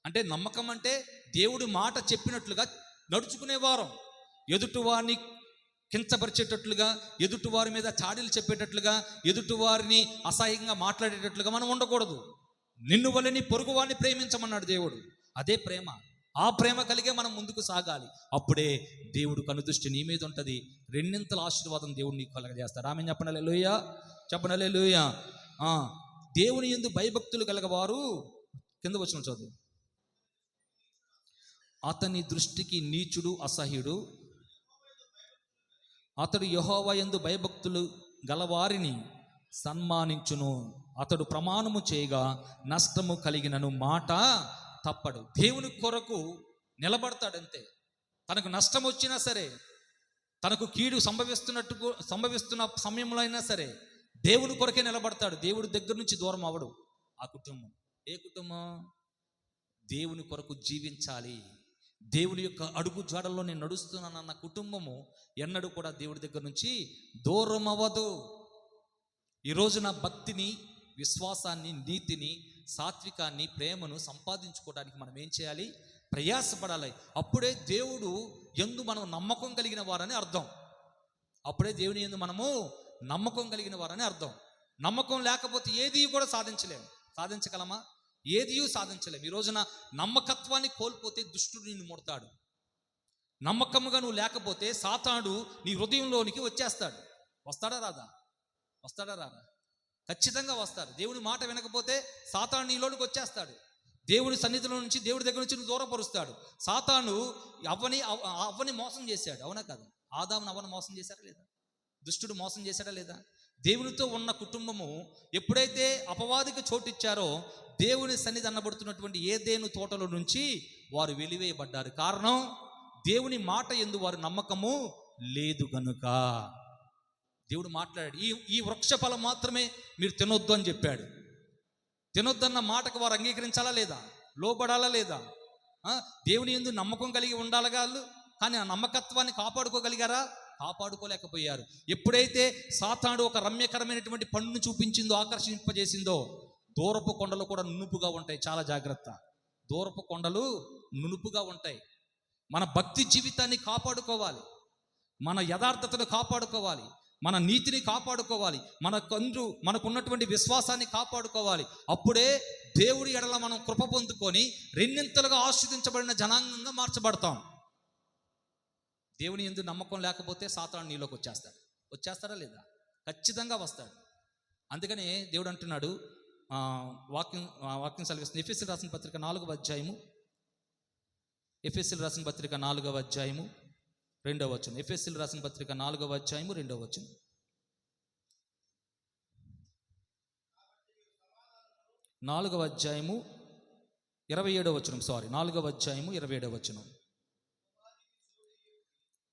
అంటే నమ్మకం అంటే దేవుడి మాట చెప్పినట్లుగా నడుచుకునేవారం. ఎదుటివారిని కించపరిచేటట్లుగా, ఎదుటివారి మీద చాడీలు చెప్పేటట్లుగా, ఎదుటివారిని అసహ్యంగా మాట్లాడేటట్లుగా మనం ఉండకూడదు. నిన్ను వలని పొరుగువారిని ప్రేమించమన్నాడు దేవుడు. అదే ప్రేమ. ఆ ప్రేమ కలిగే మనం ముందుకు సాగాలి. అప్పుడే దేవుడు కనుదృష్టి నీ మీద ఉంటుంది. రెండింతల ఆశీర్వాదం దేవుడు నీకు కలగజేస్తాడు. ఆమె చెప్పండి. హల్లెలూయా చెప్పండి. హల్లెలూయా. దేవుని యందు భయభక్తులు కలగవారు, కింద వచ్చిన చదువు, అతని దృష్టికి నీచుడు అసహ్యుడు, అతడు యెహోవా యందు భయభక్తులు గలవారిని సన్మానించును, అతడు ప్రమాణము చేయగా నష్టము కలిగినను మాట తప్పడు. దేవుని కొరకు నిలబడతాడంతే. తనకు నష్టం వచ్చినా సరే, తనకు కీడు సంభవిస్తున్న సమయంలో అయినా సరే దేవుని కొరకే నిలబడతాడు. దేవుడి దగ్గర నుంచి దూరం అవడు. ఆ కుటుంబం ఏ కుటుంబం? దేవుని కొరకు జీవించాలి, దేవుని యొక్క అడుగు జాడల్లో నేను నడుస్తున్నానన్న కుటుంబము ఎన్నడూ కూడా దేవుడి దగ్గర నుంచి దూరం అవ్వదు. ఈ రోజున భక్తిని, విశ్వాసాన్ని, నీతిని, సాత్వికాన్ని, ప్రేమను సంపాదించుకోవడానికి మనం ఏం చేయాలి? ప్రయాసపడాలి. అప్పుడే దేవుడు యందు మనం నమ్మకం కలిగిన వారని అర్థం. అప్పుడే దేవుని యందు మనము నమ్మకం కలిగిన వారని అర్థం. నమ్మకం లేకపోతే ఏది కూడా సాధించలేము. సాధించగలమా? ఏది సాధించలేము. ఈ రోజున నమ్మకత్వాన్ని కోల్పోతే దుష్టుడు నిన్ను ముడతాడు. నమ్మకంగా నువ్వు లేకపోతే సాతానుడు నీ హృదయంలోనికి వచ్చేస్తాడు. వస్తాడా రాదా? వస్తాడా రాదా? ఖచ్చితంగా వస్తాడు. దేవుని మాట వినకపోతే సాతాను నీలోనికి వచ్చేస్తాడు. దేవుని సన్నిధిలో నుంచి, దేవుడి దగ్గర నుంచి నువ్వు దూరపరుస్తాడు. సాతాను అవ్వని మోసం చేశాడు, అవునా కాదు? ఆదామును అవ్వను మోసం చేశాడా లేదా? దుష్టుడు మోసం చేశాడా లేదా? దేవునితో ఉన్న కుటుంబము ఎప్పుడైతే అపవాదికి చోటిచ్చారో దేవుని సన్నిధి అనబడుతున్నటువంటి ఏదేను తోటలో నుంచి వారు వెలివేయబడ్డారు. కారణం దేవుని మాట యందు వారు నమ్మకము లేదు గనుక. దేవుడు మాట్లాడాడు, ఈ వృక్ష ఫలం మాత్రమే మీరు తినొద్దు అని చెప్పాడు. తినొద్దన్న మాటకు వారు అంగీకరించాలా లేదా? లోబడాలా లేదా? దేవుని యందు నమ్మకం కలిగి ఉండాలిగా వాళ్ళు. కానీ ఆ నమ్మకత్వాన్ని కాపాడుకోగలిగారా? కాపాడుకోలేకపోయారు. ఎప్పుడైతే సాతానుడు ఒక రమ్యకరమైనటువంటి పండును చూపించిందో, ఆకర్షింపజేసిందో, దూరపు కొండలు కూడా నునుపుగా ఉంటాయి. చాలా జాగ్రత్త. దూరపు కొండలు నునుపుగా ఉంటాయి. మన భక్తి జీవితాన్ని కాపాడుకోవాలి, మన యథార్థతను కాపాడుకోవాలి, మన నీతిని కాపాడుకోవాలి, మనకున్నటువంటి విశ్వాసాన్ని కాపాడుకోవాలి. అప్పుడే దేవుడి ఎడల మనం కృప పొందుకొని రెండింతలుగా ఆశీర్వదించబడిన జనాంగంగా మార్చబడతాం. దేవుని యందు నమ్మకం లేకపోతే సాతాను నీలోకి వచ్చేస్తాడా లేదా? ఖచ్చితంగా వస్తాడు. అందుకనే దేవుడు అంటున్నాడు, వాక్యం సెలవిస్తుంది. ఎఫెసీయులకు రాసిన పత్రిక 4వ అధ్యాయము, ఎఫెసీయులకు రాసిన పత్రిక 4వ అధ్యాయము 2వ వచనం. ఎఫెసీయులకు రాసిన పత్రిక 4వ అధ్యాయము 2వ వచనం. 4వ అధ్యాయము 27వ వచనం. 4వ అధ్యాయము 27వ వచనం.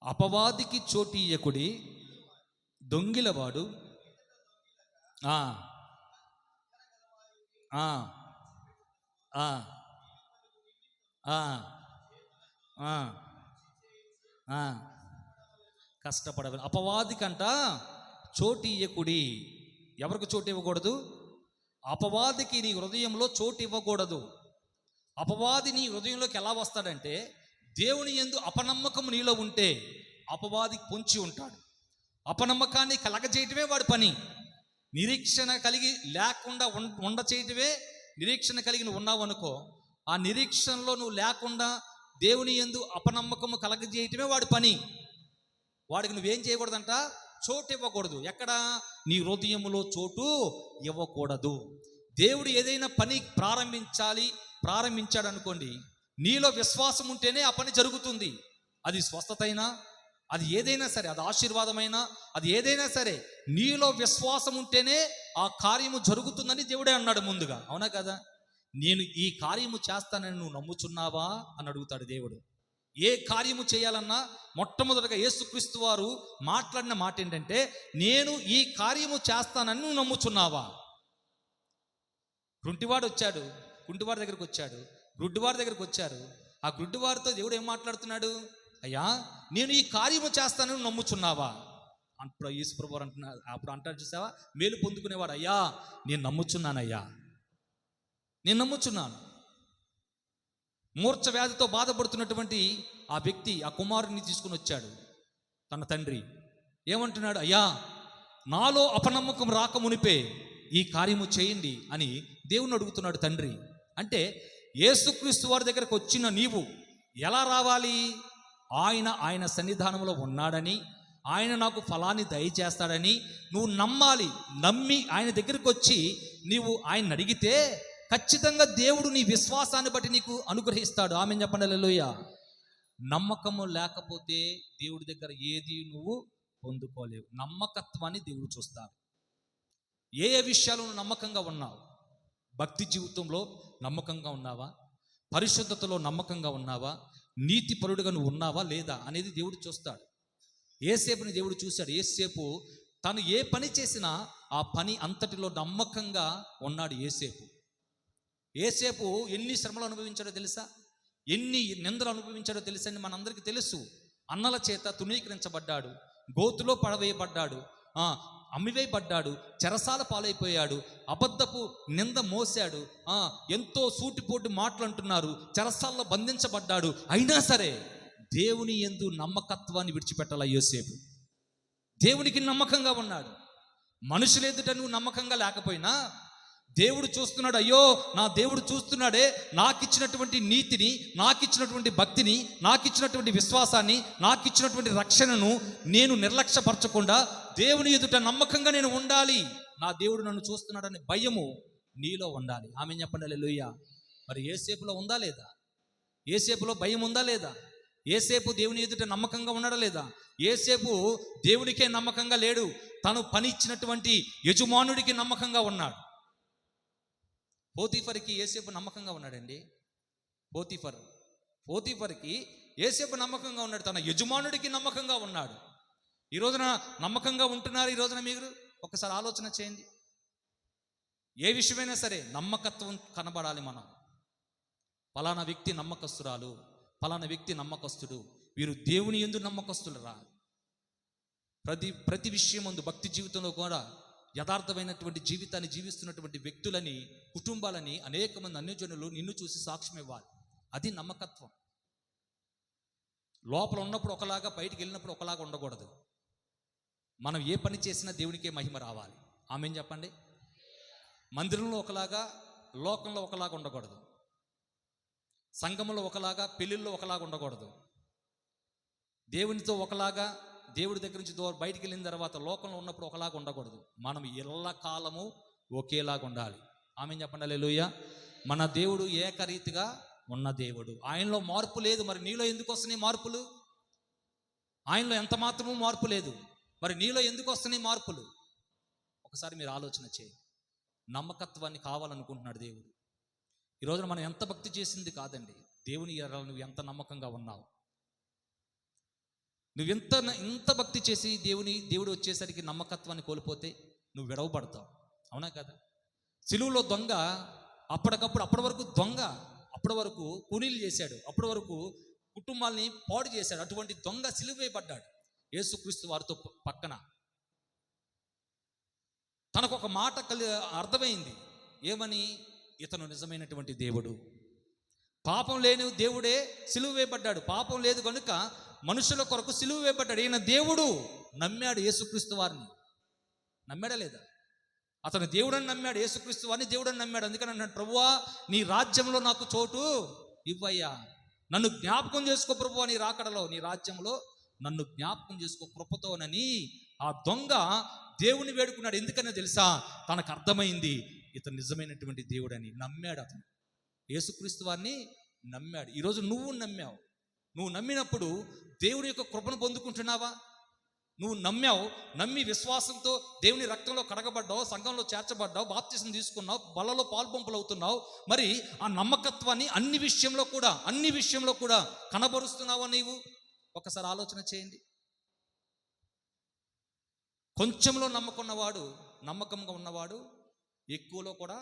అపవాదికి చోటీయకుడి, దొంగిలవాడు కష్టపడవాలి. అపవాదికంట చోటీయకుడి. ఎవరికి చోటు ఇవ్వకూడదు? అపవాదికి నీ హృదయంలో చోటు ఇవ్వకూడదు. అపవాది నీ హృదయంలోకి ఎలా వస్తాడంటే, దేవుని యందు అపనమ్మకం నీలో ఉంటే అపవాదికి పొంచి ఉంటాడు. అపనమ్మకాన్ని కలగజేయటమే వాడి పని. నిరీక్షణ కలిగి లేకుండా ఉండ చేయటమే. నిరీక్షణ కలిగి నువ్వు ఉన్నావు అనుకో, ఆ నిరీక్షణలో నువ్వు లేకుండా దేవుని యందు అపనమ్మకము కలగజేయటమే వాడి పని. వాడికి నువ్వేం చేయకూడదంట? చోటు ఇవ్వకూడదు. ఎక్కడ? నీ హృదయములో చోటు ఇవ్వకూడదు. దేవుడు ఏదైనా పని ప్రారంభించాడు అనుకోండి, నీలో విశ్వాసం ఉంటేనే ఆ పని జరుగుతుంది. అది స్వస్థత అయినా, అది ఏదైనా సరే, అది ఆశీర్వాదమైనా, అది ఏదైనా సరే, నీలో విశ్వాసం ఉంటేనే ఆ కార్యము జరుగుతుందని దేవుడే అన్నాడు ముందుగా. అవునా కదా? నేను ఈ కార్యము చేస్తానని నువ్వు నమ్ముచున్నావా అని అడుగుతాడు దేవుడు. ఏ కార్యము చేయాలన్నా మొట్టమొదటిగా యేసుక్రీస్తు వారు మాట్లాడిన మాట ఏంటంటే, నేను ఈ కార్యము చేస్తానని నువ్వు నమ్ముచున్నావా? కుంటివాడు దగ్గరికి వచ్చాడు, గుడ్డివారి దగ్గరికి వచ్చారు. ఆ గుడ్డివారితో దేవుడు ఏం మాట్లాడుతున్నాడు? అయ్యా, నేను ఈ కార్యము చేస్తానని నమ్ముచున్నావా? అప్పుడు యేసుప్రభువు అంటున్నారు, అప్పుడు అంటారు చూసావా, మేలు పొందుకునేవాడు, అయ్యా నేను నమ్ముచున్నానయ్యా, నేను నమ్ముచున్నాను. మూర్ఛ వ్యాధితో బాధపడుతున్నటువంటి ఆ వ్యక్తి ఆ కుమారుని తీసుకుని వచ్చాడు. తన తండ్రి ఏమంటున్నాడు? అయ్యా, నాలో అపనమ్మకం రాకమునిపే ఈ కార్యము చేయండి అని దేవుని అడుగుతున్నాడు తండ్రి. అంటే యేసుక్రీస్తు వారి దగ్గరకు వచ్చిన నీవు ఎలా రావాలి? ఆయన సన్నిధానంలో ఉన్నాడని, ఆయన నాకు ఫలాన్ని దయచేస్తాడని నువ్వు నమ్మాలి. నమ్మి ఆయన దగ్గరికి వచ్చి నీవు ఆయన అడిగితే ఖచ్చితంగా దేవుడు నీ విశ్వాసాన్ని బట్టి నీకు అనుగ్రహిస్తాడు. ఆమె చెప్పండి హల్లెలూయా. నమ్మకము లేకపోతే దేవుడి దగ్గర ఏది నువ్వు పొందుకోలేవు. నమ్మకత్వాన్ని దేవుడు చూస్తాడు. ఏ విషయాలు నువ్వు నమ్మకంగా ఉన్నావు? భక్తి జీవితంలో నమ్మకంగా ఉన్నావా? పరిశుద్ధతలో నమ్మకంగా ఉన్నావా? నీతిపరుడుగా నువ్వు ఉన్నావా లేదా అనేది దేవుడు చూస్తాడు. యేసేపుని దేవుడు చూశాడు. యేసేపు తను ఏ పని చేసినా ఆ పని అంతటిలో నమ్మకంగా ఉన్నాడు. యేసేపు ఎన్ని శ్రమలు అనుభవించాడో తెలుసా? ఎన్ని నిందలు అనుభవించాడో తెలుసా అని మనందరికీ తెలుసు. అన్నల చేత తునీకరించబడ్డాడు, గోతులో పడవేయబడ్డాడు, అమ్మివేయబడ్డాడు, చెరసాల పాలైపోయాడు, అబద్ధపు నింద మోసాడు, ఎంతో సూటిపోటు మాటలు అంటున్నారు, చెరసాల్లో బంధించబడ్డాడు. అయినా సరే దేవుని యందు నమ్మకత్వాన్ని విడిచిపెట్టాల యోసేపు. దేవునికి నమ్మకంగా ఉన్నాడు. మనుషులు ఎదుట నువ్వు నమ్మకంగా లేకపోయినా దేవుడు చూస్తున్నాడు. అయ్యో, నా దేవుడు చూస్తున్నాడే, నాకు ఇచ్చినటువంటి నీతిని, నాకు ఇచ్చినటువంటి భక్తిని, నాకు ఇచ్చినటువంటి విశ్వాసాన్ని, నాకు ఇచ్చినటువంటి రక్షణను నేను నిర్లక్ష్యపరచకుండా దేవుని ఎదుట నమ్మకంగా నేను ఉండాలి. నా దేవుడు నన్ను చూస్తున్నాడనే భయము నీలో ఉండాలి. ఆమె చెప్పండి హల్లెలూయా. మరి యేసేపులో ఉందా లేదా? యేసేపులో భయం ఉందా లేదా? యేసేపు దేవుని ఎదుట నమ్మకంగా ఉన్నాడా లేదా? యేసేపు దేవునికే నమ్మకంగా లేడు, తను పని ఇచ్చినటువంటి యజమానుడికి నమ్మకంగా ఉన్నాడు. పోతీఫర్కి యేసేపు నమ్మకంగా ఉన్నాడండి. పోతీఫర్కి యేసేపు నమ్మకంగా ఉన్నాడు, తన యజమానుడికి నమ్మకంగా ఉన్నాడు. ఈ రోజున నమ్మకంగా ఉంటున్నారు? ఈ రోజున మీరు ఒకసారి ఆలోచన చేయండి. ఏ విషయమైనా సరే నమ్మకత్వం కనబడాలి. మనం ఫలానా వ్యక్తి నమ్మకస్తురాలు, ఫలానా వ్యక్తి నమ్మకస్తుడు, వీరు దేవుని యందు నమ్మకస్తులరా. ప్రతి విషయం ముందు భక్తి జీవితంలో కూడా యథార్థమైనటువంటి జీవితాన్ని జీవిస్తున్నటువంటి వ్యక్తులని, కుటుంబాలని అనేక మంది అన్యజనులు నిన్ను చూసి సాక్ష్యం ఇవ్వాలి. అది నమ్మకత్వం. లోపల ఉన్నప్పుడు ఒకలాగా, బయటికి వెళ్ళినప్పుడు ఒకలాగా ఉండకూడదు. మనం ఏ పని చేసినా దేవునికే మహిమ రావాలి. ఆమేన్ చెప్పండి. మందిరంలో ఒకలాగా, లోకంలో ఒకలాగా ఉండకూడదు. సంఘంలో ఒకలాగా, పెళ్ళిళ్ళలో ఒకలాగా ఉండకూడదు. దేవునితో ఒకలాగా, దేవుడి దగ్గర నుంచి బయటికి వెళ్ళిన తర్వాత లోకంలో ఉన్నప్పుడు ఒకలాగా ఉండకూడదు. మనం ఎల్ల కాలము ఒకేలాగా ఉండాలి. ఆమేన్ చెప్పండి. హల్లెలూయా. మన దేవుడు ఏకరీతిగా ఉన్న దేవుడు, ఆయనలో మార్పు లేదు. మరి నీలో ఎందుకు వస్తున్నాయి మార్పులు? ఆయనలో ఎంత మాత్రమూ మార్పు లేదు, మరి నీలో ఎందుకు వస్తున్నాయి మార్పులు? ఒకసారి మీరు ఆలోచన చేయండి. నమ్మకత్వాన్ని కావాలనుకుంటున్నాడు దేవుడు. ఈరోజున మనం ఎంత భక్తి చేసింది కాదండి, దేవుని ఎడల నువ్వు ఎంత నమ్మకంగా ఉన్నావు. నువ్వు ఇంత భక్తి చేసి దేవుడు వచ్చేసరికి నమ్మకత్వాన్ని కోల్పోతే నువ్వు విడవబడతావు. అవునా కదా? సిలువలో దొంగ అప్పటి వరకు దొంగ, అప్పటి వరకు కూనీలు చేశాడు, అప్పటి వరకు కుటుంబాల్ని పాడు చేశాడు. అటువంటి దొంగ సిలువ వేయబడ్డాడు యేసుక్రీస్తు వారితో పక్కన. తనకు ఒక మాట అర్థమైంది. ఏమని? ఇతను నిజమైనటువంటి దేవుడు, పాపం లేని దేవుడే సిలువ వేయబడ్డాడు. పాపం లేదు కనుక మనుషుల కొరకు సిలువ వేయబడ్డాడు. ఈయన దేవుడు. నమ్మాడు యేసుక్రీస్తు వారిని. నమ్మాడా లేదా? అతను దేవుడని నమ్మాడు, యేసుక్రీస్తు వారిని దేవుడని నమ్మాడు. అందుకని అన్నాడు, ప్రభువా నీ రాజ్యంలో నాకు చోటు ఇవ్వయ్యా, నన్ను జ్ఞాపకం చేసుకో ప్రభువా, నీ రాకడలో, నీ రాజ్యంలో నన్ను జ్ఞాపకం చేసుకో కృపతోనని ఆ దొంగ దేవుని వేడుకున్నాడు. ఎందుకనే తెలుసా? తనకు అర్థమైంది ఇతను నిజమైనటువంటి దేవుడని. నమ్మాడు, అతను యేసుక్రీస్తు వారిని నమ్మాడు. ఈరోజు నువ్వు నమ్మావు. నువ్వు నమ్మినప్పుడు దేవుని యొక్క కృపను పొందుకుంటున్నావా? నువ్వు నమ్మావు, నమ్మి విశ్వాసంతో దేవుని రక్తంలో కడగబడ్డావు, సంఘంలో చేర్చబడ్డావు, బాప్తిసం తీసుకున్నావు, బలలో పాల్పంపులు అవుతున్నావు. మరి ఆ నమ్మకత్వాన్ని అన్ని విషయంలో కూడా కనబరుస్తున్నావా నీవు? ఒకసారి ఆలోచన చేయండి. కొంచెంలో నమ్మకంగా ఉన్నవాడు ఎక్కువలో కూడా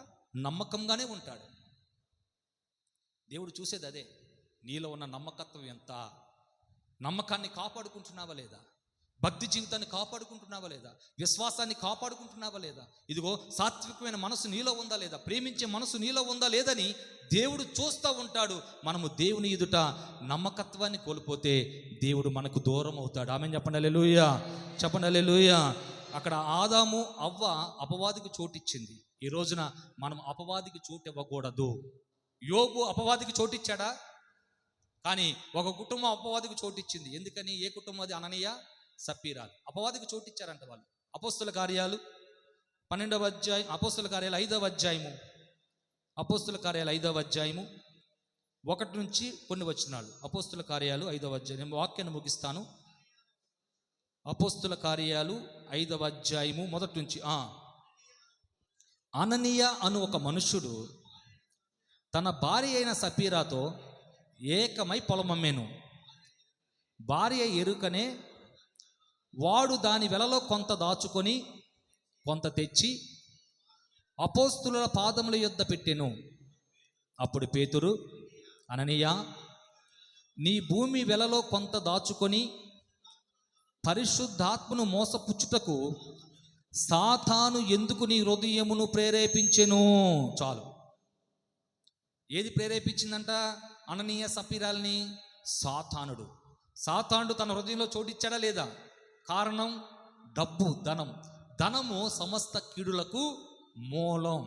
నమ్మకంగానే ఉంటాడు. దేవుడు చూసేది అదే. నీలో ఉన్న నమ్మకత్వం ఎంత? నమ్మకాన్ని కాపాడుకుంటున్నావా లేదా? భక్తి జీవితాన్ని కాపాడుకుంటున్నావా లేదా? విశ్వాసాన్ని కాపాడుకుంటున్నావా లేదా? ఇదిగో సాత్వికమైన మనసు నీలో ఉందా లేదా? ప్రేమించే మనసు నీలో ఉందా లేదని దేవుడు చూస్తూ ఉంటాడు. మనము దేవుని ఎదుట నమ్మకత్వాన్ని కోల్పోతే దేవుడు మనకు దూరం అవుతాడు. ఆమేన్ చెప్పండి. హల్లెలూయా. చెప్పండి హల్లెలూయా. అక్కడ ఆదాము అవ్వ అపవాదికి చోటిచ్చింది. ఈ రోజున మనం అపవాదికి చోటు ఇవ్వకూడదు. యోబు అపవాదికి చోటిచ్చాడా? కానీ ఒక కుటుంబం అపవాదికి చోటిచ్చింది. ఎందుకని? ఏ కుటుంబం అది? అననీయ సప్పీరాలు అపవాదికి చోటిచ్చారంట వాళ్ళు. అపోస్తుల కార్యాలు 12వ అధ్యాయం, అపోస్తుల కార్యాలు 5వ అధ్యాయము, అపోస్తుల కార్యాలు 5వ అధ్యాయము 1 నుంచి కొన్ని వచనాలు. అపోస్తుల కార్యాలు 5వ అధ్యాయం, వాక్యాన్ని ముగిస్తాను. అపోస్తుల కార్యాలు 5వ అధ్యాయము 1 నుంచి. అననీయ అను ఒక మనుష్యుడు తన భార్య అయిన సపీరాతో ఏకమై పొలమమ్మేను. భార్య ఎరుకనే వాడు దాని వెలలో కొంత దాచుకొని కొంత తెచ్చి అపోస్తుల పాదముల యొద్ద పెట్టెను. అప్పుడు పేతురు, అననీయ, నీ భూమి వెలలో కొంత దాచుకొని పరిశుద్ధాత్మను మోసపుచ్చుటకు సాతాను ఎందుకు నీ హృదయమును ప్రేరేపించెను? చాలు. ఏది ప్రేరేపించిందంట అననీయ సపీరాల్ని? సాతానుడు తన హృదయంలో చోటిచ్చాడా లేదా? కారణం డబ్బు, ధనము సమస్త కీడులకు మూలం.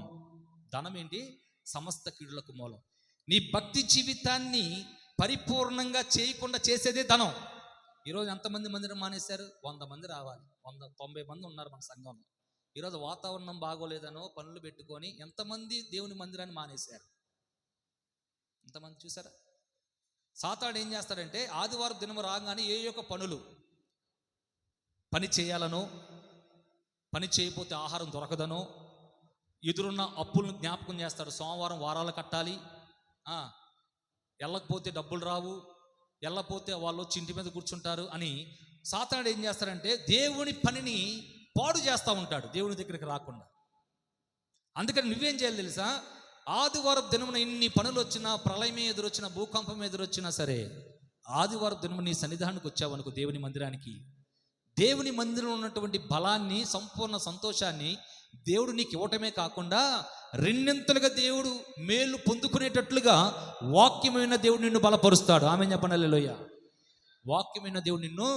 ధనం ఏంటి? సమస్త కీడులకు మూలం. నీ భక్తి జీవితాన్ని పరిపూర్ణంగా చేయకుండా చేసేదే ధనం. ఈరోజు ఎంతమంది మందిరం మానేశారు? 100 మంది రావాలి, 90 మంది ఉన్నారు మన సంఘంలో. ఈరోజు వాతావరణం బాగోలేదనో పనులు పెట్టుకొని ఎంతమంది దేవుని మందిరాన్ని మానేశారు? ఎంతమంది చూసారా? సాతాడు ఏం చేస్తాడంటే ఆదివారం దినము రాగానే ఏ యొక్క పని చేయాలనో, పని చేయకపోతే ఆహారం దొరకదనో, ఎదురున్న అప్పులను జ్ఞాపకం చేస్తాడు. సోమవారం వారాలు కట్టాలి, వెళ్ళకపోతే డబ్బులు రావు, వెళ్ళపోతే వాళ్ళు వచ్చి ఇంటి మీద కూర్చుంటారు అని సాతానుడు ఏం చేస్తాడంటే దేవుని పనిని పాడు చేస్తూ ఉంటాడు, దేవుని దగ్గరికి రాకుండా. అందుకని నువ్వేం చేయాలి తెలుసా? ఆదివారం దినమున ఇన్ని పనులు వచ్చినా, ప్రళయమే ఎదురొచ్చినా, భూకంపం ఎదురొచ్చినా సరే, ఆదివారం దినము నీ సన్నిధానానికి వచ్చావనుకో, దేవుని మందిరానికి, దేవుని మందిరంలో ఉన్నటువంటి బలాన్ని, సంపూర్ణ సంతోషాన్ని దేవుడు నీకు ఇవ్వటమే కాకుండా రెండింతలుగా దేవుడు మేలు పొందుకునేటట్లుగా వాక్యమైన దేవుడు నిన్ను బలపరుస్తాడు. ఆమె చెప్పండి హల్లెలూయా. వాక్యమైన దేవుడు నిన్ను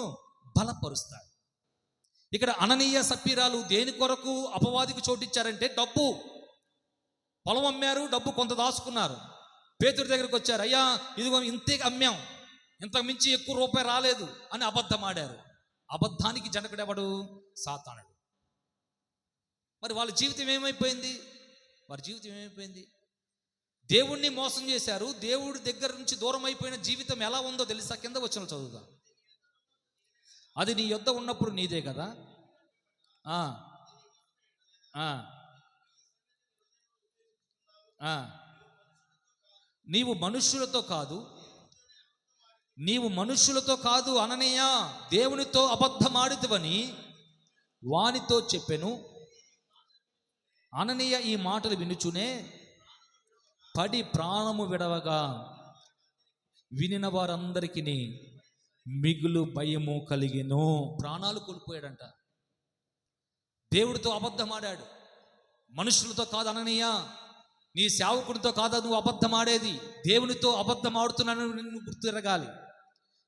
బలపరుస్తాడు. ఇక్కడ అననీయ సప్పీరాలు దేని కొరకు అపవాదికి చోటిచ్చారంటే డబ్బు. పొలం అమ్మారు, డబ్బు కొంత దాచుకున్నారు. పేతురు దగ్గరికి వచ్చారు, అయ్యా ఇదిగో ఇంతే అమ్మాం, ఇంతకు మించి ఎక్కువ రూపాయి రాలేదు అని అబద్ధం ఆడారు. అబద్ధానికి జనకుడెవడు? సాతానుడు. మరి వాళ్ళ జీవితం ఏమైపోయింది? వారి జీవితం ఏమైపోయింది? దేవుణ్ణి మోసం చేశారు. దేవుడి దగ్గర నుంచి దూరం అయిపోయిన జీవితం ఎలా ఉందో తెలుసా? కింద వచ్చిన చదువుగా, అది నీ యొద్ద ఉన్నప్పుడు నీదే కదా. నీవు మనుష్యులతో కాదు అననీయ, దేవునితో అబద్ధమాడితివని వానితో చెప్పెను. అననీయ ఈ మాటలు వినుచునే పడి ప్రాణము విడవగా వినిన వారందరికీ మిగులు భయము కలిగెను. ప్రాణాలు కోల్పోయాడంట. దేవుడితో అబద్ధమాడాడు. మనుషులతో కాదు అననీయ, నీ సేవకుడితో కాదా నువ్వు అబద్ధం ఆడేది, దేవునితో అబద్ధం ఆడుతున్నాను నిన్ను గుర్తిరగాలి.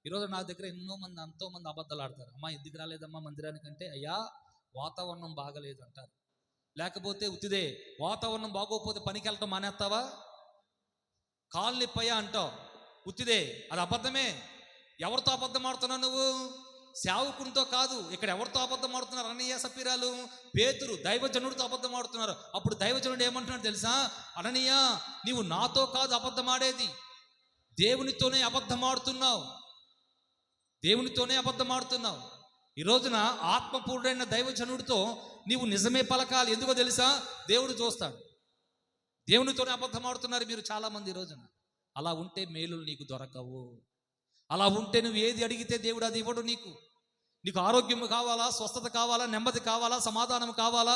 ఈరోజు నా దగ్గర ఎంతో మంది అబద్ధాలు ఆడతారు. అమ్మా ఎందుకు రాలేదమ్మా మందిరానికంటే, అయ్యా వాతావరణం బాగలేదు అంటారు. లేకపోతే ఉత్తిదే వాతావరణం బాగోకపోతే పనికి వెళ్ళటం మానేస్తావా? కాలు నొప్పయ్యా అంటావు, ఉత్తిదే, అది అబద్ధమే. ఎవరితో అబద్ధం ఆడుతున్నావు నువ్వు? సేవకునితో కాదు. ఇక్కడ ఎవరితో అబద్ధం ఆడుతున్నారు? అననీయ సప్పీరాలు, పేతురు దైవజనుడితో అబద్ధం ఆడుతున్నారు. అప్పుడు దైవజనుడు ఏమంటున్నాడు తెలుసా? అననీయ నీవు నాతో కాదు అబద్ధం ఆడేది, దేవునితోనే అబద్ధం ఆడుతున్నావు, దేవునితోనే అబద్ధం ఆడుతున్నావు. ఈ రోజున ఆత్మపూర్ణుడైన దైవజనుడితో నీవు నిజమే పలకాలి. ఎందుకో తెలుసా? దేవుడు చూస్తాడు. దేవునితోనే అబద్ధం ఆడుతున్నారు మీరు చాలామంది ఈ రోజున. అలా ఉంటే మేలులు నీకు దొరకవు. అలా ఉంటే నువ్వు ఏది అడిగితే దేవుడు అది ఇవ్వడు. నీకు ఆరోగ్యం కావాలా, స్వస్థత కావాలా, నెమ్మది కావాలా, సమాధానం కావాలా,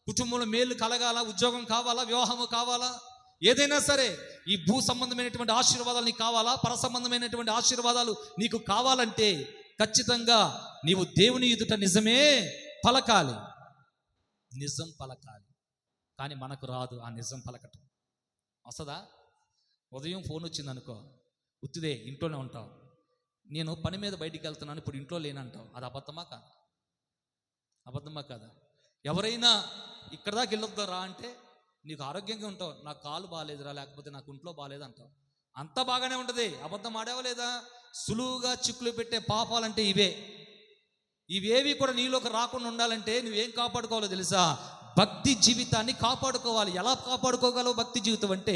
కుటుంబంలో మేలు కలగాల, ఉద్యోగం కావాలా, వివాహము కావాలా, ఏదైనా సరే ఈ భూ సంబంధమైనటువంటి ఆశీర్వాదాలు నీకు కావాలా, పర సంబంధమైనటువంటి ఆశీర్వాదాలు నీకు కావాలంటే ఖచ్చితంగా నీవు దేవుని ఎదుట నిజమే పలకాలి. నిజం పలకాలి. కానీ మనకు రాదు ఆ నిజం పలకటం. వస్తుందా? ఉదయం ఫోన్ వచ్చింది అనుకో, ఉత్తిదే ఇంట్లోనే ఉంటావు. నేను పని మీద బయటికి వెళ్తున్నాను, ఇప్పుడు ఇంట్లో లేనంటావు. అది అబద్ధమా కాదా? అబద్ధమా కాదా? ఎవరైనా ఇక్కడ దాకా వెళ్ళొద్దా రా అంటే నీకు ఆరోగ్యంగా ఉంటావు, నాకు కాలు బాగాలేదురా, లేకపోతే నాకు ఇంట్లో బాగాలేదు అంటావు. అంత బాగానే ఉంటుంది. అబద్ధం ఆడావా లేదా? సులువుగా చిక్కులు పెట్టే పాపాలంటే ఇవేవి కూడా నీలోకి రాకుండా ఉండాలంటే నువ్వేం కాపాడుకోవాలో తెలుసా? భక్తి జీవితాన్ని కాపాడుకోవాలి. ఎలా కాపాడుకోగలవు భక్తి జీవితం అంటే?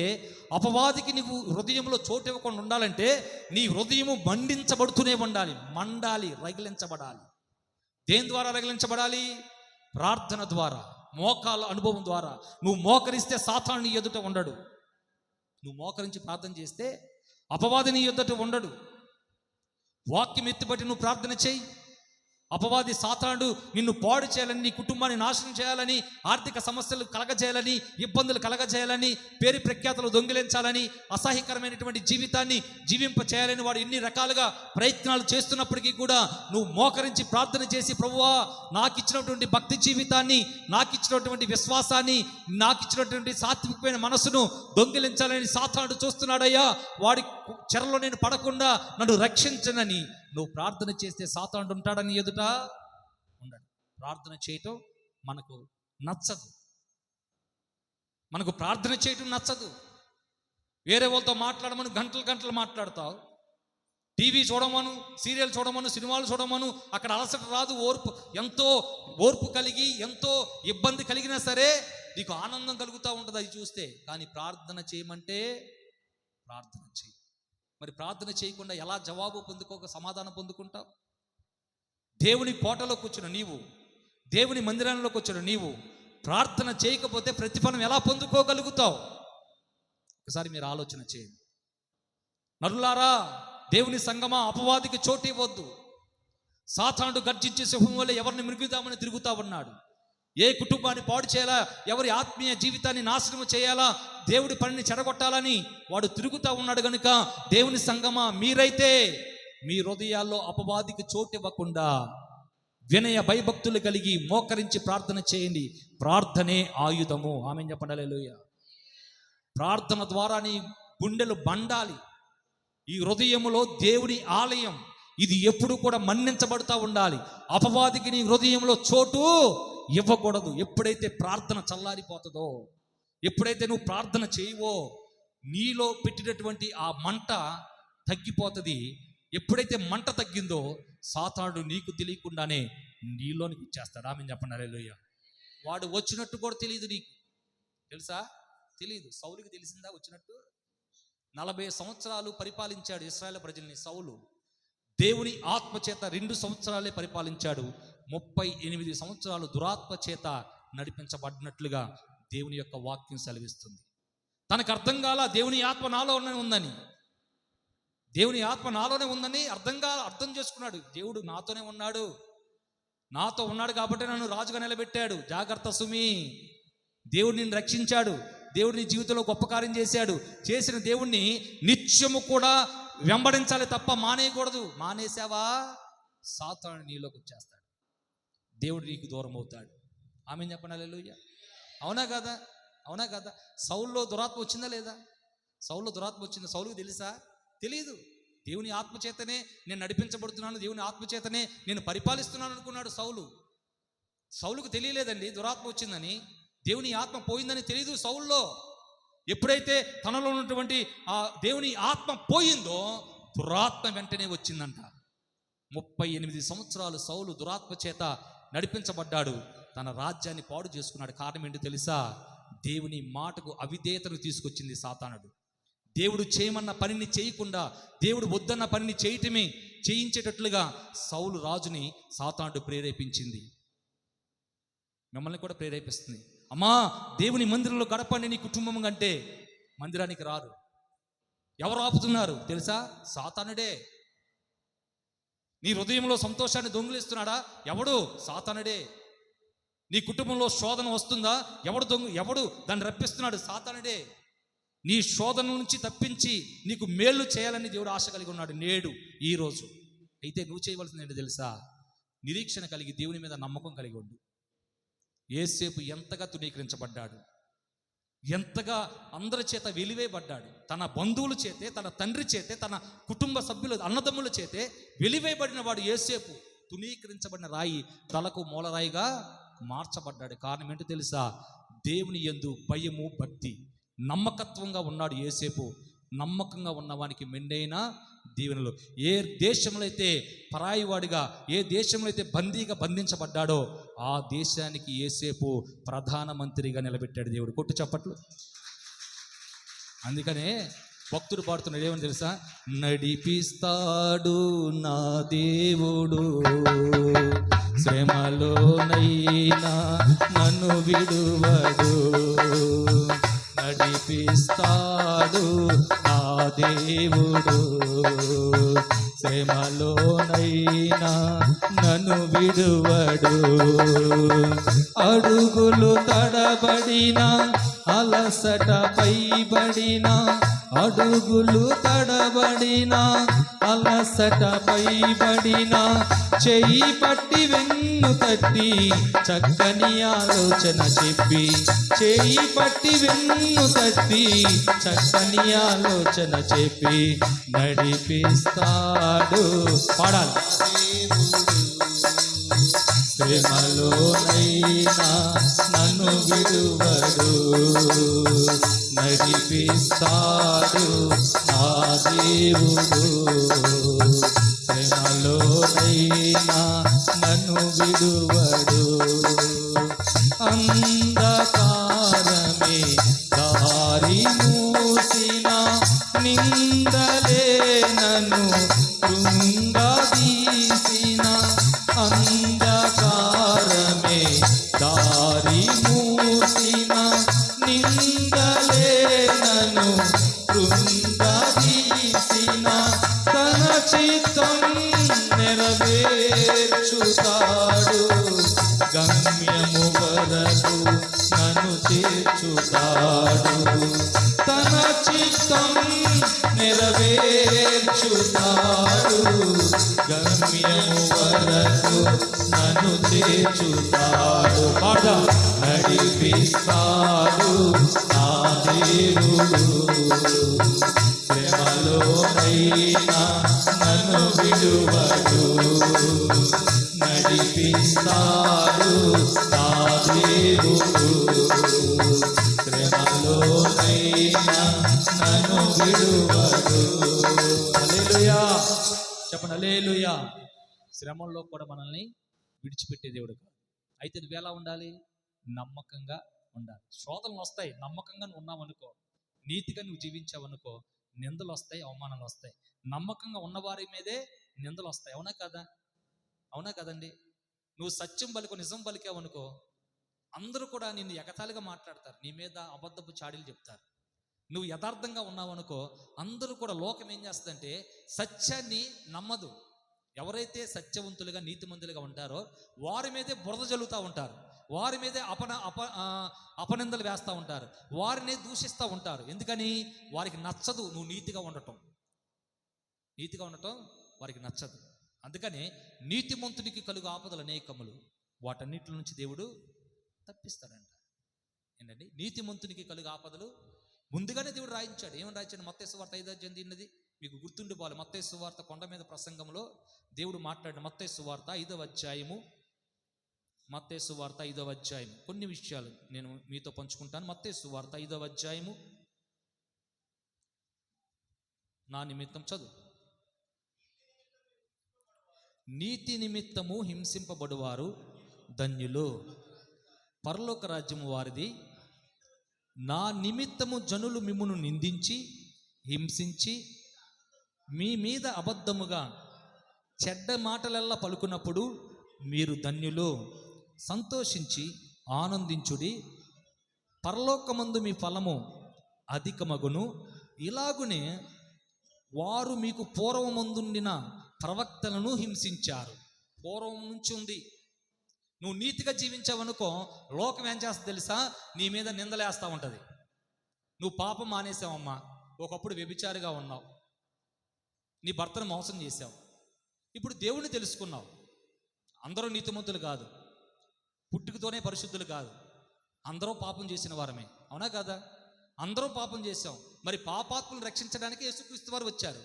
అపవాదికి నీవు హృదయంలో చోటు ఇవ్వకుండా ఉండాలంటే నీ హృదయము మండించబడుతూనే ఉండాలి. మండాలి, రగిలించబడాలి. దేని ద్వారా రగిలించబడాలి? ప్రార్థన ద్వారా, మోకాల అనుభవం ద్వారా. నువ్వు మోకరిస్తే సాతాను నీ ఎదుట ఉండడు. నువ్వు మోకరించి ప్రార్థన చేస్తే అపవాది నీ ఎదుట ఉండడు. వాక్యం ఎత్తిబట్టి నువ్వు ప్రార్థన చేయి. అపవాది సాతానుడు నిన్ను పాడు చేయాలని, నీ కుటుంబాన్ని నాశనం చేయాలని, ఆర్థిక సమస్యలు కలగజేయాలని, ఇబ్బందులు కలగజేయాలని, పేరు ప్రఖ్యాతలు దొంగిలించాలని, అసహ్యకరమైనటువంటి జీవితాన్ని జీవింప చేయాలని వాడు ఎన్ని రకాలుగా ప్రయత్నాలు చేస్తున్నప్పటికీ కూడా నువ్వు మోకరించి ప్రార్థన చేసి, ప్రభువా నాకు ఇచ్చినటువంటి భక్తి జీవితాన్ని, నాకు ఇచ్చినటువంటి విశ్వాసాన్ని, నాకు ఇచ్చినటువంటి సాత్వికమైన మనసును దొంగిలించాలని సాతానుడు చూస్తున్నాడయ్యా, వాడి చెరలో నేను పడకుండా నన్ను రక్షించనని నువ్వు ప్రార్థన చేస్తే సాతానుడు ఉంటాడని ఎదుట ఉండడు. ప్రార్థన చేయటం మనకు నచ్చదు. మనకు ప్రార్థన చేయటం నచ్చదు. వేరే వాళ్ళతో మాట్లాడమని గంటలు మాట్లాడతావు. టీవీ చూడమను, సీరియల్ చూడమను, సినిమాలు చూడమను, అక్కడ అలసట రాదు. ఎంతో ఓర్పు కలిగి, ఎంతో ఇబ్బంది కలిగినా సరే నీకు ఆనందం కలుగుతూ ఉంటుంది అది చూస్తే. కానీ ప్రార్థన చేయమంటే ప్రార్థన చేయి. మరి ప్రార్థన చేయకుండా ఎలా జవాబు సమాధానం పొందుకుంటావు? దేవుని కోటలోకి వచ్చిన నీవు, దేవుని మందిరంలోకి వచ్చిన నీవు ప్రార్థన చేయకపోతే ప్రతిఫలం ఎలా పొందుకోగలుగుతావు? ఒకసారి మీరు ఆలోచన చేయండి. నరులారా, దేవుని సంగమా, అపవాదికి చోటు ఇవ్వద్దు. సాతానుడు గర్జించే సింహం వల్ల ఎవరిని మృంగుదామని తిరుగుతా ఉన్నాడు. ఏ కుటుంబాన్ని పాడు చేయాలా, ఎవరి ఆత్మీయ జీవితాన్ని నాశనం చేయాలా, దేవుడి పనిని చెడగొట్టాలని వాడు తిరుగుతూ ఉన్నాడు. కనుక దేవుని సంగమా, మీరైతే మీ హృదయాల్లో అపవాదికి చోటు ఇవ్వకుండా వినయ భయభక్తులు కలిగి మోకరించి ప్రార్థన చేయండి. ప్రార్థనే ఆయుధము. ఆమేన్ చెప్పండి. హల్లెలూయా. ప్రార్థన ద్వారా నీ గుండెలు బండాలి. ఈ హృదయములో దేవుని ఆలయం, ఇది ఎప్పుడు కూడా మన్నించబడుతూ ఉండాలి. అపవాదికి నీ హృదయంలో చోటు ఇవ్వకూడదు. ఎప్పుడైతే ప్రార్థన చల్లారిపోతుందో, ఎప్పుడైతే నువ్వు ప్రార్థన చేయవో, నీలో పెట్టినటువంటి ఆ మంట తగ్గిపోతుంది. ఎప్పుడైతే మంట తగ్గిందో సాతానుడు నీకు తెలియకుండానే నీలోనికి ఇచ్చేస్తాడు. ఆమేన్ చెప్పండి. హల్లెలూయా. వాడు వచ్చినట్టు కూడా తెలియదు నీకు, తెలుసా? తెలియదు. సౌలుకి తెలిసిందా వచ్చినట్టు? 40 సంవత్సరాలు పరిపాలించాడు ఇశ్రాయేలు ప్రజల్ని సౌలు. దేవుని ఆత్మ చేత 2 సంవత్సరాలే పరిపాలించాడు. 38 సంవత్సరాలు దురాత్మ చేత నడిపించబడినట్లుగా దేవుని యొక్క వాక్యం సెలవిస్తుంది. తనకు అర్థం కాల దేవుని ఆత్మ నాలోనే ఉందని, దేవుని ఆత్మ నాలోనే ఉందని అర్థం చేసుకున్నాడు. దేవుడు నాతోనే ఉన్నాడు, నాతో ఉన్నాడు కాబట్టి నన్ను రాజుగా నిలబెట్టాడు. జాగ్రత్త సుమి, దేవుడు నిన్ను రక్షించాడు. దేవుడు నీ జీవితంలో గొప్ప కార్యం చేశాడు. చేసిన దేవుణ్ణి నిత్యము కూడా వెంబడించాలి తప్ప మానేయకూడదు. మానేసావా సాతానుడు నీలోకి వచ్చేస్తాడు, దేవుడు నీకు దూరం అవుతాడు. ఆమేన్ చెప్పండి. హల్లెలూయా. అవునా కదా? అవునా కదా? సౌల్లో దురాత్మ వచ్చిందా లేదా? సౌల్లో దురాత్మ వచ్చిందా? సౌలుకు తెలుసా? తెలియదు. దేవుని ఆత్మచేతనే నేను నడిపించబడుతున్నాను, దేవుని ఆత్మచేతనే నేను పరిపాలిస్తున్నాను అనుకున్నాడు సౌలు. సౌలుకు తెలియలేదండి దురాత్మ వచ్చిందని, దేవుని ఆత్మ పోయిందని తెలియదు సౌల్లో. ఎప్పుడైతే తనలో ఉన్నటువంటి ఆ దేవుని ఆత్మ పోయిందో దురాత్మ వెంటనే వచ్చిందంట. 38 సంవత్సరాలు సౌలు దురాత్మ చేత నడిపించబడ్డాడు. తన రాజ్యాన్ని పాడు చేసుకున్నాడు. కారణం ఏంటో తెలుసా? దేవుని మాటకు అవిధేయతను తీసుకొచ్చింది సాతానుడు. దేవుడు చేయమన్న పనిని చేయకుండా, దేవుడు వద్దన్న పనిని చేయించేటట్లుగా సౌలు రాజుని సాతానుడు ప్రేరేపించింది. మిమ్మల్ని కూడా ప్రేరేపిస్తుంది. అమ్మా, దేవుని మందిరంలో గడపండి నీ కుటుంబం కంటే. మందిరానికి రారు. ఎవరు ఆపుతున్నారు తెలుసా? సాతానుడే. నీ హృదయంలో సంతోషాన్ని దొంగిలిస్తున్నాడా? ఎవడు? సాతానుడే. నీ కుటుంబంలో శోధన వస్తుందా? ఎవడు దాన్ని రప్పిస్తున్నాడు? సాతానుడే. నీ శోధన నుంచి తప్పించి నీకు మేలు చేయాలని దేవుడు ఆశ కలిగి ఉన్నాడు నేడు ఈరోజు. అయితే నువ్వు చేయవలసింది ఏంటో తెలుసా? నిరీక్షణ కలిగి దేవుని మీద నమ్మకం కలిగి ఉండు. యేసేపు ఎంతగా తునీకరించబడ్డాడు, ఎంతగా అందరి చేత వెలివేయబడ్డాడు. తన బంధువుల చేతే, తన తండ్రి చేతే, తన కుటుంబ సభ్యులు అన్నదమ్ముల చేతే వెలివేయబడిన వాడు యేసేపు. తునీకరించబడిన రాయి తలకు మూలరాయిగా మార్చబడ్డాడు. కారణం ఏంటో తెలుసా? దేవుని యందు భయము, భక్తి, నమ్మకత్వంగా ఉన్నాడు యేసేపు. నమ్మకంగా ఉన్నవానికి మెండైన దీవెనలు. ఏ దేశంలో అయితే పరాయివాడిగా, ఏ దేశంలో అయితే బందీగా బంధించబడ్డాడో ఆ దేశానికి యేసేపు ప్రధానమంత్రిగా నిలబెట్టాడు దేవుడు. కొట్టు చప్పట్లు. అందుకనే భక్తుడు పాడుతున్నాడు ఏమని తెలుసా? నడిపిస్తాడు నా దేవుడు, శ్రమలోనైనా నన్ను విడువడు. నడిపిస్తాడు నా దేవుడు, శ్రమలోనైనా నన్ను విడువడు. అడుగులు తడబడిన, అలసట పైబడిన, అడుగులు తడబడిన, అలసట పైబడిన, చెయ్యి పట్టి వెన్ను తట్టి చక్కని ఆలోచన చెప్పి, చెయ్యి పట్టి వెన్ను తట్టి చక్కని ఆలోచన చెప్పి నడిపిస్తాడు. పాడాలి. శ్రమలోనైనా నన్ను విడువడు, నడిపిస్తాడు నా దేవుడు. శ్రమలోనైనా నన్ను విడువడు. అంధకారమే దారి మూసిన, నిందలే నన్ను కృంగదీసిన, అంధకారమే దారి మూసిన, నిందలే నన్ను కృంగదీసిన, తన నెరవేర్చుతాడు, గమ్యము వరకు నన్ను చేర్చుతాడు. తన చిత్తం నెరవేర్చుతాడు, గమ్యము వరకు నన్ను చేర్చుతాడు. నడిపిస్తాడు నా దేవుడు, శ్రమలోనైనా నన్ను విడువడు. నడిపిస్తాడు నా దేవుడు, శ్రమలోనైనా నన్ను విడువడు. హల్లెలూయా చెప్పండి, హల్లెలూయా. శ్రమల్లో కూడా మనల్ని విడిచిపెట్టే దేవుడు కాదు. అయితే నువ్వు ఎలా ఉండాలి? నమ్మకంగా ఉండాలి. శోధనలు వస్తాయి, నమ్మకంగా నువ్వు ఉన్నావనుకో, నీతిగా నువ్వు జీవించావనుకో, నిందలు వస్తాయి, అవమానాలు వస్తాయి. నమ్మకంగా ఉన్నవారి మీదే నిందలు వస్తాయి. అవునా కదా? అవునా కదండి? నువ్వు సత్యం పలుకు, నిజం పలికావనుకో, అందరూ కూడా నిన్ను ఎగతాళిగా మాట్లాడతారు, నీ మీద అబద్ధపు చాడీలు చెప్తారు. నువ్వు యథార్థంగా ఉన్నావనుకో, అందరూ కూడా లోకం ఏం చేస్తుందంటే సత్యాన్ని నమ్మదు. ఎవరైతే సత్యవంతులుగా నీతిమంతులుగా ఉంటారో వారి మీదే బురద జల్లుతూ ఉంటారు, వారి మీదే అపనిందలు వేస్తూ ఉంటారు, వారిని దూషిస్తూ ఉంటారు. ఎందుకని? వారికి నచ్చదు నువ్వు నీతిగా ఉండటం వారికి నచ్చదు. అందుకనే నీతిమంతునికి కలుగు ఆపదలు అనేకములు, వాటన్నిటి నుంచి దేవుడు తప్పిస్తాడంట. ఏంటండి? నీతిమంతునికి కలుగు ఆపదలు ముందుగానే దేవుడు రాయించాడు. ఏమని రాయించాడు? మత్తయి సువార్త 5వ అధ్యాయం తిన్నది మీకు గుర్తుండిపోవాలి. మత్తయి సువార్త కొండ మీద ప్రసంగంలో దేవుడు మాట్లాడిన మత్తయి సువార్త 5వ అధ్యాయము, మత్తయి సువార్త 5వ అధ్యాయం కొన్ని విషయాలు నేను మీతో పంచుకుంటాను. మత్తయి సువార్త 5వ అధ్యాయము నా నిమిత్తం చదువు. నీతి నిమిత్తము హింసింపబడువారు ధన్యులు, పరలోక రాజ్యము వారిది. నా నిమిత్తము జనులు మిమ్మును నిందించి హింసించి మీ మీద అబద్ధముగా చెడ్డ మాటలెల్లా పలుకున్నప్పుడు మీరు ధన్యులు, సంతోషించి ఆనందించుడి, పరలోకమందు మీ ఫలము అధికమగును. ఇలాగునే వారు మీకు పూర్వమందుండిన ప్రవక్తలను హింసించారు. పూర్వం నుంచి ఉంది. నువ్వు నీతిగా జీవించావనుకో, లోకం ఏం చేస్తుంది తెలుసా? నీ మీద నిందలేస్తూ ఉంటుంది. నువ్వు పాపం మానేసావమ్మా, ఒకప్పుడు వ్యభిచారిగా ఉన్నావు, నీ భర్తను మోసం చేశావు, ఇప్పుడు దేవుణ్ణి తెలుసుకున్నావు. అందరూ నీతిమంతులు కాదు, పుట్టుకతోనే పరిశుద్ధులు కాదు, అందరూ పాపం చేసిన వారమే. అవునా కాదా? అందరూ పాపం చేశాం. మరి పాపాత్మలను రక్షించడానికి యేసుక్రీస్తు వారు వచ్చారు.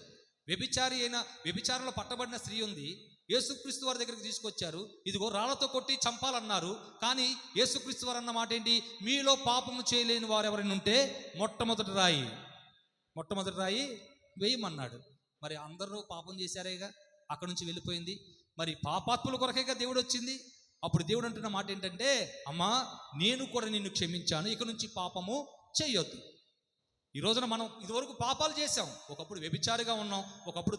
వ్యభిచారంలో పట్టబడిన స్త్రీ ఉంది, యేసుక్రీస్తు వారి దగ్గరికి తీసుకొచ్చారు. ఇదిగో రాళ్లతో కొట్టి చంపాలన్నారు. కానీ యేసుక్రీస్తు వారు అన్న మాట ఏంటి? మీలో పాపము చేయలేని వారు ఎవరైనా ఉంటే మొట్టమొదటి రాయి వేయమన్నాడు. మరి అందరూ పాపం చేశారేగా, అక్కడి నుంచి వెళ్ళిపోయింది. మరి పాపాత్ముల కొరకేగా దేవుడు వచ్చింది. అప్పుడు దేవుడు అంటున్న మాట ఏంటంటే, అమ్మా నేను కూడా నిన్ను క్షమించాను, ఇక నుంచి పాపము చేయొద్దు. ఈ రోజున మనం ఇదివరకు పాపాలు చేసాం. ఒకప్పుడు వ్యభిచారిగా ఉన్నాం, ఒకప్పుడు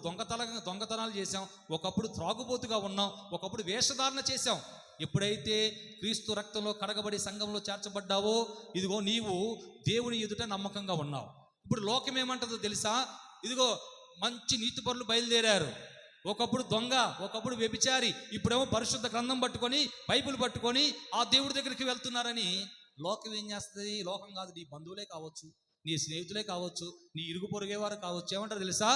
దొంగతనాలు చేసాం, ఒకప్పుడు త్రాగుబోతుగా ఉన్నాం, ఒకప్పుడు వేషధారణ చేసాం. ఎప్పుడైతే క్రీస్తు రక్తంలో కడగబడి సంఘంలో చేర్చబడ్డావో, ఇదిగో నీవు దేవుని ఎదుట నమ్మకంగా ఉన్నావు. ఇప్పుడు లోకం ఏమంటుందో తెలుసా? ఇదిగో మంచి నీతిపరులు బయలుదేరారు. ఒకప్పుడు దొంగ, ఒకప్పుడు వ్యభిచారి, ఇప్పుడేమో పరిశుద్ధ గ్రంథం పట్టుకొని బైబిల్ పట్టుకొని ఆ దేవుడి దగ్గరికి వెళ్తున్నారని లోకం ఏం చేస్తుంది? లోకం కాదు, నీ బంధువులే కావచ్చు, నీ స్నేహితులే కావచ్చు, నీ ఇరుగు పొరుగేవారు కావచ్చు, ఏమంటారు తెలుసా?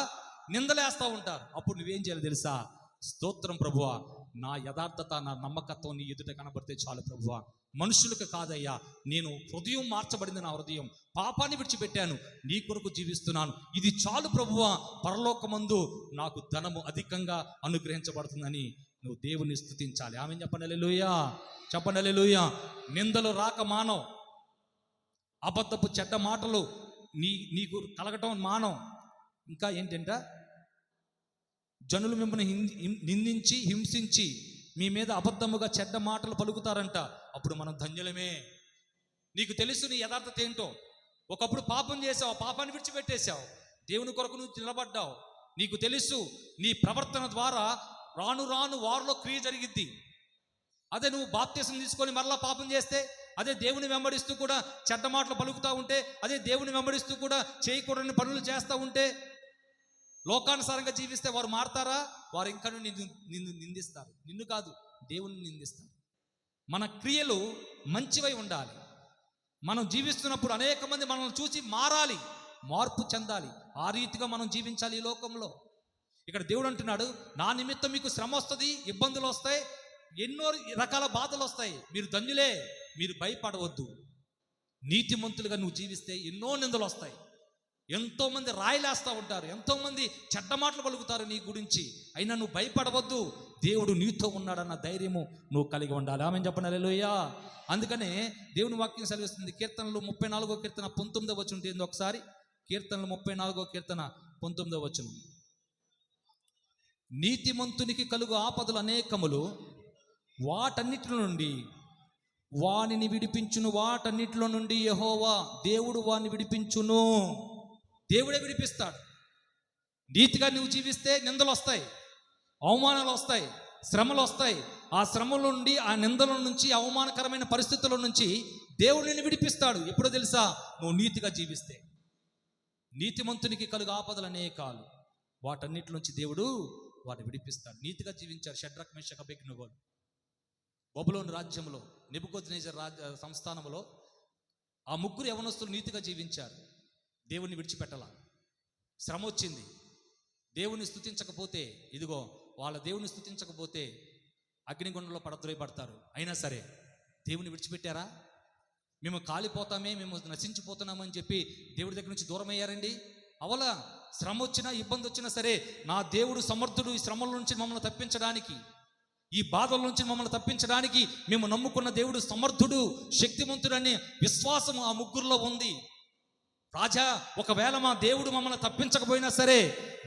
నిందలేస్తూ ఉంటారు. అప్పుడు నువ్వేం చేయాలి తెలుసా? స్తోత్రం ప్రభువా, నా యథార్థత, నా నమ్మకత్వం నీ ఎదుట కనబడితే చాలు ప్రభువా, మనుషులకు కాదయ్యా, నేను హృదయం మార్చబడింది, నా హృదయం పాపాన్ని విడిచిపెట్టాను, నీ కొరకు జీవిస్తున్నాను, ఇది చాలు ప్రభువా, పరలోకమందు నాకు ధనము అధికంగా అనుగ్రహించబడుతుందని నువ్వు దేవుని స్తుతించాలి. ఆమె చెప్పండి హల్లెలూయా, చెప్పండి హల్లెలూయా. నిందలు రాక మానవ్, అబద్ధపు చెడ్డ మాటలు నీకు కలగటం మానవ్. ఇంకా ఏంటంటే, జనులు మిమ్మల్ని నిందించి హింసించి మీ మీద అబద్ధముగా చెడ్డ మాటలు పలుకుతారంట. అప్పుడు మనం ధన్యులమే. నీకు తెలుసు నీ యథార్థత ఏంటో. ఒకప్పుడు పాపం చేసావు, పాపాన్ని విడిచిపెట్టేశావు, దేవుని కొరకు నువ్వు నిలబడ్డావు. నీకు తెలుసు నీ ప్రవర్తన ద్వారా రాను రాను వారిలో క్రియ జరిగిద్ది. అదే నువ్వు బాప్తిసం తీసుకొని మరలా పాపం చేస్తే, అదే దేవుని వెంబడిస్తూ కూడా చెడ్డ మాటలు పలుకుతూ ఉంటే, అదే దేవుని వెంబడిస్తూ కూడా చేయకూడని పనులు చేస్తూ ఉంటే, లోకానుసారంగా జీవిస్తే వారు మారతారా? వారు ఇంకా నిన్ను నిందిస్తారు. నిన్ను కాదు, దేవుని నిందిస్తారు. మన క్రియలు మంచివై ఉండాలి. మనం జీవిస్తున్నప్పుడు అనేక మంది మనల్ని చూసి మారాలి, మార్పు చెందాలి. ఆ రీతిగా మనం జీవించాలి ఈ లోకంలో. ఇక్కడ దేవుడు అంటున్నాడు, నా నిమిత్తం మీకు శ్రమ వస్తుంది, ఇబ్బందులు వస్తాయి, ఎన్నో రకాల బాధలు వస్తాయి, మీరు ధన్యులే, మీరు భయపడవద్దు. నీతిమంతులుగా నువ్వు జీవిస్తే ఎన్నో నిందలు వస్తాయి, ఎంతోమంది రాయిలేస్తూ ఉంటారు, ఎంతోమంది చెడ్డ మాటలు పలుకుతారు నీ గురించి, అయినా నువ్వు భయపడవద్దు, దేవుడు నీతో ఉన్నాడన్న ధైర్యము నువ్వు కలిగి ఉండాలి. ఆమెను చెప్పండి హల్లెలూయా. అందుకనే దేవుని వాక్యం సెలవిస్తుంది. కీర్తనలు 34వ కీర్తన 19వ వచనం ఏంది ఒకసారి? కీర్తనలు 34వ కీర్తన 19వ వచనం. నీతిమంతునికి కలుగు ఆపదలు అనేకములు, వాటన్నిటిలో నుండి వానిని విడిపించును. వాటన్నిటిలో నుండి యెహోవా దేవుడు వాని విడిపించును. దేవుడే విడిపిస్తాడు. నీతిగా నువ్వు జీవిస్తే నిందలు వస్తాయి, అవమానాలు వస్తాయి, శ్రమలు వస్తాయి. ఆ శ్రమల నుండి, ఆ నిందల నుంచి, అవమానకరమైన పరిస్థితుల నుంచి దేవుడు నిన్ను విడిపిస్తాడు. ఎప్పుడో తెలుసా? నువ్వు నీతిగా జీవిస్తే. నీతిమంతునికి కలుగు ఆపదలు అనేకాలు, వాటన్నిటి నుంచి దేవుడు వారిని విడిపిస్తాడు. నీతిగా జీవించారు షడ్రక్, మేషక్, అబేద్నెగోలు. బబులోను రాజ్యంలో, నెబుకద్నెజర్ సంస్థానంలో ఆ ముగ్గురు యవనస్తులు నీతిగా జీవించారు. దేవుణ్ణి విడిచిపెట్టలా. శ్రమ వచ్చింది, దేవుని స్తుతించకపోతే, ఇదిగో వాళ్ళ దేవుని స్తుతించకపోతే అగ్నిగుండంలో పడతారు. అయినా సరే దేవుని విడిచిపెట్టారా? మేము కాలిపోతామే, మేము నశించిపోతున్నామని చెప్పి దేవుడి దగ్గర నుంచి దూరం అయ్యారండి? అవలా. శ్రమ వచ్చినా, ఇబ్బంది వచ్చినా సరే, నా దేవుడు సమర్థుడు, ఈ శ్రమల నుంచి మమ్మల్ని తప్పించడానికి, ఈ బాధల నుంచి మమ్మల్ని తప్పించడానికి మేము నమ్ముకున్న దేవుడు సమర్థుడు, శక్తిమంతుడు అనే విశ్వాసం ఆ ముగ్గురులో ఉంది. రాజా, ఒకవేళ మా దేవుడు మమ్మల్ని తప్పించకపోయినా సరే,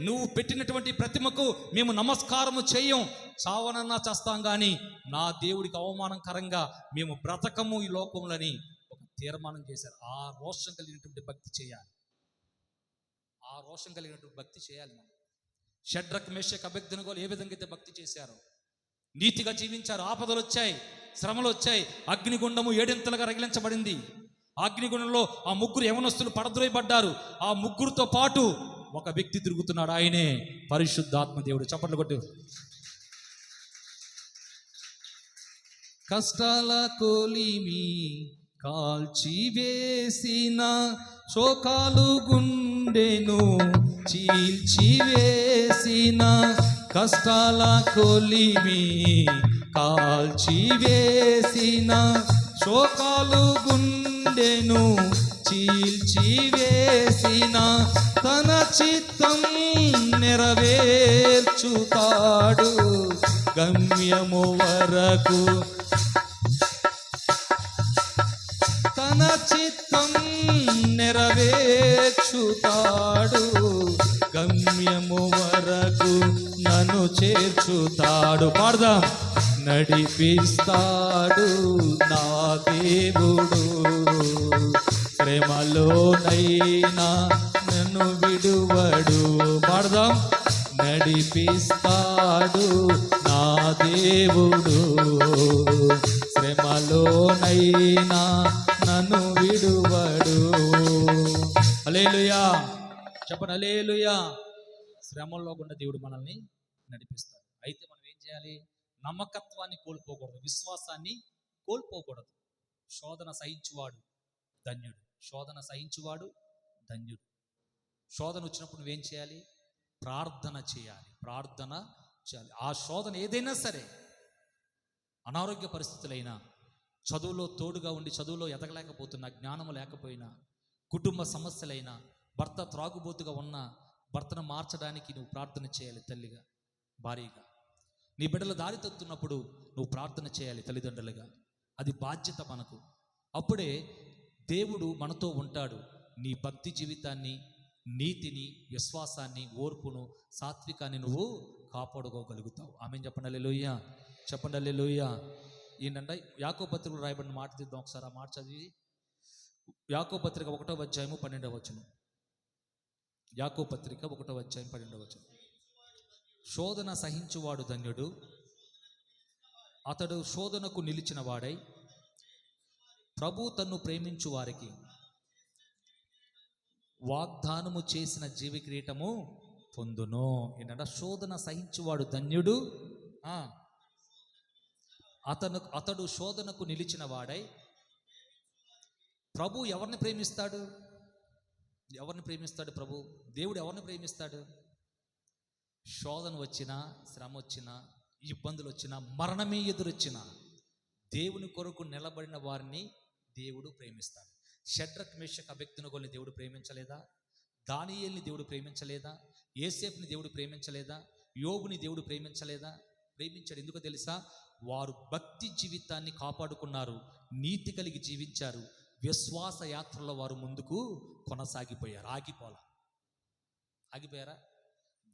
నువ్వు పెట్టినటువంటి ప్రతిమకు మేము నమస్కారము చేయం, చావనన్నా చేస్తాం, కానీ నా దేవుడికి అవమానకరంగా మేము బ్రతకము ఈ లోకంలోని ఒక తీర్మానం చేశారు. ఆ రోషం కలిగినటువంటి భక్తి చేయాలి. ఆ రోషం కలిగినటువంటి భక్తి చేయాలి మనం. షడ్రక్, మేషక్, అబేద్నెగోలు ఏ విధంగా అయితే భక్తి చేశారో, నీతిగా జీవించారు. ఆపదలు వచ్చాయి, శ్రమలు వచ్చాయి, అగ్నిగుండము ఏడింతలుగా రగిలించబడింది. అగ్నిగుండంలో ఆ ముగ్గురు యవనస్తులు పడద్రోయబడ్డారు. ఆ ముగ్గురుతో పాటు ఒక వ్యక్తి తిరుగుతున్నాడు, ఆయనే పరిశుద్ధాత్మ దేవుడు. చప్పట్లు కొట్టు. కష్టాల కొలిమి కాల్చివేసిన, శోకాలు గుండెను చీల్చివేసిన, కష్టాల కొలిమి కాల్చివేసిన, శోకాలు గుండెను చీల్చివేసిన, తన చిత్తం నెరవేర్చుతాడు గమ్యము వరకు. తన చిత్తం నెరవేర్చుతాడు గమ్యము వరకు, నన్ను చేర్చుతాడు. పాడదాం. నడిపిస్తాడు నా దేవుడు, శ్రమలోనైనా నన్ను విడువడు. పాడదాం. నడిపిస్తాడు నా దేవుడు, శ్రమలోనైనా నన్ను విడువడు. హల్లెలూయా. చెప్పండి హల్లెలూయా. శ్రమల్లో గుండా దేవుడు మనల్ని నడిపిస్తాడు. అయితే మనం ఏం చేయాలి? నమ్మకత్వాన్ని కోల్పోకూడదు, విశ్వాసాన్ని కోల్పోకూడదు. శోధన సహించువాడు ధన్యుడు. శోధన సహించువాడు ధన్యుడు. శోధన వచ్చినప్పుడు నువ్వేం చేయాలి? ప్రార్థన చేయాలి. ప్రార్థన చేయాలి. ఆ శోధన ఏదైనా సరే, అనారోగ్య పరిస్థితులైనా, చదువులో తోడుగా ఉండి చదువులో ఎదగలేకపోతున్నా, జ్ఞానము లేకపోయినా, కుటుంబ సమస్యలైనా, భర్త త్రాగుబోతుగా ఉన్నా భర్తను మార్చడానికి నువ్వు ప్రార్థన చేయాలి. తల్లిగా, భార్యగా, నీ బిడ్డలు దారి తప్పుతున్నప్పుడు నువ్వు ప్రార్థన చేయాలి తల్లిదండ్రులుగా. అది బాధ్యత మనకు. అప్పుడే దేవుడు మనతో ఉంటాడు. నీ భక్తి జీవితాన్ని, నీతిని, విశ్వాసాన్ని, ఓర్పును, సాత్వికాన్ని నువ్వు కాపాడుకోగలుగుతావు. ఆమేన్ చెప్పండి హల్లెలూయా. చెప్పండి హల్లెలూయా. ఏంటంటే యాకోబు పత్రికలో రాయబడిన మాట తీద్దాం ఒకసారి. ఆ మాట చదివి. యాకోబు పత్రిక 1వ అధ్యాయము 12వ వచనం. యాకోబు పత్రిక 1వ అధ్యాయం 12వ వచనం. శోధన సహించువాడు ధన్యుడు, అతడు శోధనకు నిలిచిన వాడై ప్రభు తన్ను ప్రేమించు వారికి వాగ్దానము చేసిన జీవ కిరీటము పొందును. ఏంటంటే శోధన సహించువాడు ధన్యుడు. ఆ, అతడు శోధనకు నిలిచిన వాడై. ప్రభు ఎవరిని ప్రేమిస్తాడు? ఎవరిని ప్రేమిస్తాడు ప్రభు? దేవుడు ఎవరిని ప్రేమిస్తాడు? శోధన వచ్చినా, శ్రమ వచ్చినా, ఇబ్బందులు వచ్చినా, మరణమే ఎదురొచ్చినా దేవుని కొరకు నిలబడిన వారిని దేవుడు ప్రేమిస్తాడు. షడ్రక్ మేషక్ అబేద్నెగోని దేవుడు ప్రేమించలేదా? దానియేలుని దేవుడు ప్రేమించలేదా? యోసేపుని దేవుడు ప్రేమించలేదా? యోబుని దేవుడు ప్రేమించలేదా? ప్రేమించాడు. ఎందుకో తెలుసా? వారు భక్తి జీవితాన్ని కాపాడుకున్నారు, నీతి కలిగి జీవించారు, విశ్వాస యాత్రలో వారు ముందుకు కొనసాగిపోయారు. ఆగిపోయారా?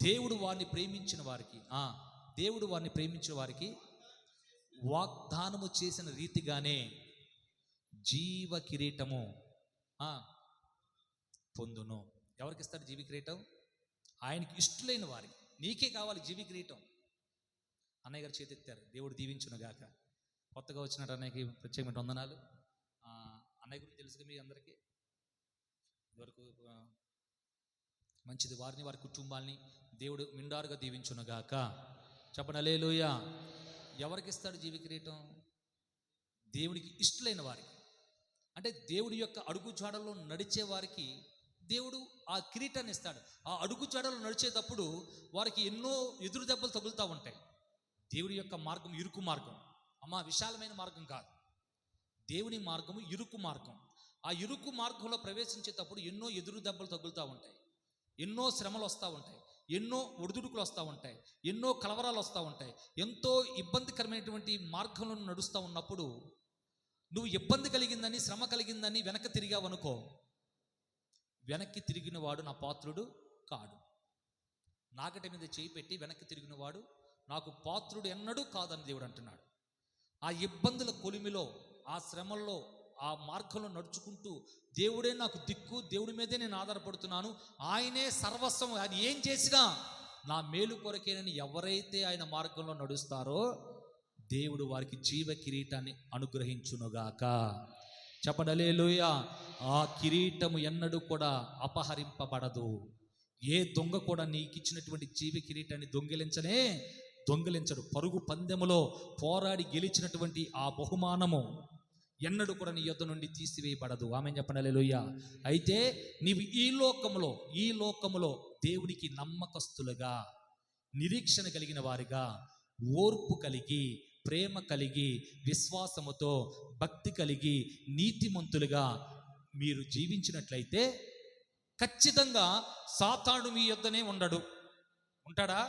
దేవుడు వారిని ప్రేమించిన వారికి, దేవుడు వారిని ప్రేమించిన వారికి వాగ్దానము చేసిన రీతిగానే జీవ కిరీటము పొందును. ఎవరికి ఇస్తాడు జీవ కిరీటం? ఆయనకి ఇష్టలైన వారికి. నీకే కావాలి జీవ కిరీటం. అన్నయ్య గారు చేతెత్తారు, దేవుడు దీవించునుగాక. కొత్తగా వచ్చినట్టు అన్నయ్యకి ప్రత్యేకమైన వందనాలు. అన్నయ్య గురించి తెలుసుగా మీ అందరికీ. ఇదివరకు మంచిది. వారిని, వారి కుటుంబాల్ని దేవుడు మిండారుగా దీవించునుగాక. చెప్పండి హల్లెలూయా. ఎవరికి ఇస్తాడు జీవ కిరీటం? దేవుడికి ఇష్టలైన వారికి. అంటే దేవుడి యొక్క అడుగు జాడల్లో నడిచే వారికి దేవుడు ఆ కిరీటాన్ని ఇస్తాడు. ఆ అడుగు జాడలో నడిచేటప్పుడు వారికి ఎన్నో ఎదురు దెబ్బలు తగులుతూ ఉంటాయి. దేవుడి యొక్క మార్గం ఇరుకు మార్గం, విశాలమైన మార్గం కాదు. దేవుని మార్గము ఇరుకు మార్గం. ఆ ఇరుకు మార్గంలో ప్రవేశించేటప్పుడు ఎన్నో ఎదురు దెబ్బలు తగులుతూ ఉంటాయి, ఎన్నో శ్రమలు వస్తూ ఉంటాయి, ఎన్నో ఒడిదుడుకులు వస్తూ ఉంటాయి, ఎన్నో కలవరాలు వస్తూ ఉంటాయి. ఎంతో ఇబ్బందికరమైనటువంటి మార్గంలో నడుస్తూ ఉన్నప్పుడు నువ్వు ఇబ్బంది కలిగిందని, శ్రమ కలిగిందని వెనక్కి తిరిగావనుకో, వెనక్కి తిరిగిన వాడు నా పాత్రుడు కాడు. నాగటి మీద చేయి పెట్టి వెనక్కి తిరిగిన వాడు నాకు పాత్రుడు ఎన్నడూ కాదని దేవుడు అంటున్నాడు. ఆ ఇబ్బందుల కొలిమిలో, ఆ శ్రమల్లో, ఆ మార్గంలో నడుచుకుంటూ దేవుడే నాకు దిక్కు, దేవుడి మీదే నేను ఆధారపడుతున్నాను, ఆయనే సర్వస్వం, ఆయన ఏం చేసినా నా మేలు కొరకేనని ఎవరైతే ఆయన మార్గంలో నడుస్తారో దేవుడు వారికి జీవ కిరీటాన్ని అనుగ్రహించునుగాక. చెప్పండి హల్లెలూయా. ఆ కిరీటము ఎన్నడూ కూడా అపహరింపబడదు. ఏ దొంగ కూడా నీకు ఇచ్చినటువంటి జీవ కిరీటాన్ని దొంగిలించడు. పరుగు పందెములో పోరాడి గెలిచినటువంటి ఆ బహుమానము ఎన్నడూ కూడా నీ యొద్ద నుండి తీసివేయబడదు. ఆమేన్ చెప్పండి హల్లెలూయా. అయితే నీవు ఈ లోకములో దేవునికి నమ్మకస్తులుగా, నిరీక్షణ కలిగిన వారిగా, ఓర్పు కలిగి, ప్రేమ కలిగి, విశ్వాసముతో, భక్తి కలిగి, నీతిమంతులుగా మీరు జీవించినట్లయితే ఖచ్చితంగా సాతాను మీ యొద్దనే ఉంటాడా?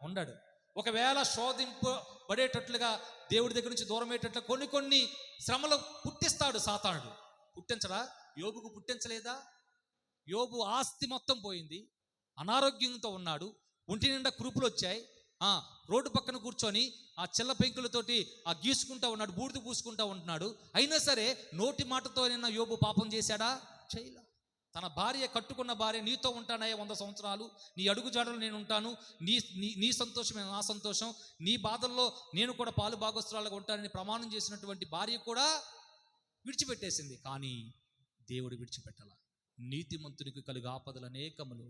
ఉండడు. ఒకవేళ శోధింపబడేటట్లుగా, దేవుడి దగ్గర నుంచి దూరం అయ్యేటట్లు కొన్ని శ్రమలు పుట్టిస్తాడు సాతానుడు. పుట్టించడా? యోబుకు పుట్టించలేదా? యోబు ఆస్తి మొత్తం పోయింది, అనారోగ్యంతో ఉన్నాడు, ఒంటి నిండా కురుపులు వచ్చాయి, రోడ్డు పక్కన కూర్చొని ఆ చిల్ల పెంకులతోటి గీసుకుంటా ఉన్నాడు, బూడిద పూసుకుంటా ఉంటున్నాడు. అయినా సరే నోటి మాటతో నిన్న యోబు పాపం చేశాడా? చేయలా. తన భార్య, కట్టుకున్న భార్య, నీతో ఉంటానయ్యా 100 సంవత్సరాలు, నీ అడుగు జాడలు నేను ఉంటాను, నీ సంతోషమే నా సంతోషం, నీ బాధల్లో నేను కూడా పాలు భాగస్తురాలుగా ఉంటానని ప్రమాణం చేసినటువంటి భార్య కూడా విడిచిపెట్టేసింది. కానీ దేవుడు విడిచిపెట్టాల. నీతిమంతునికి కలుగు ఆపదలు అనేకములు,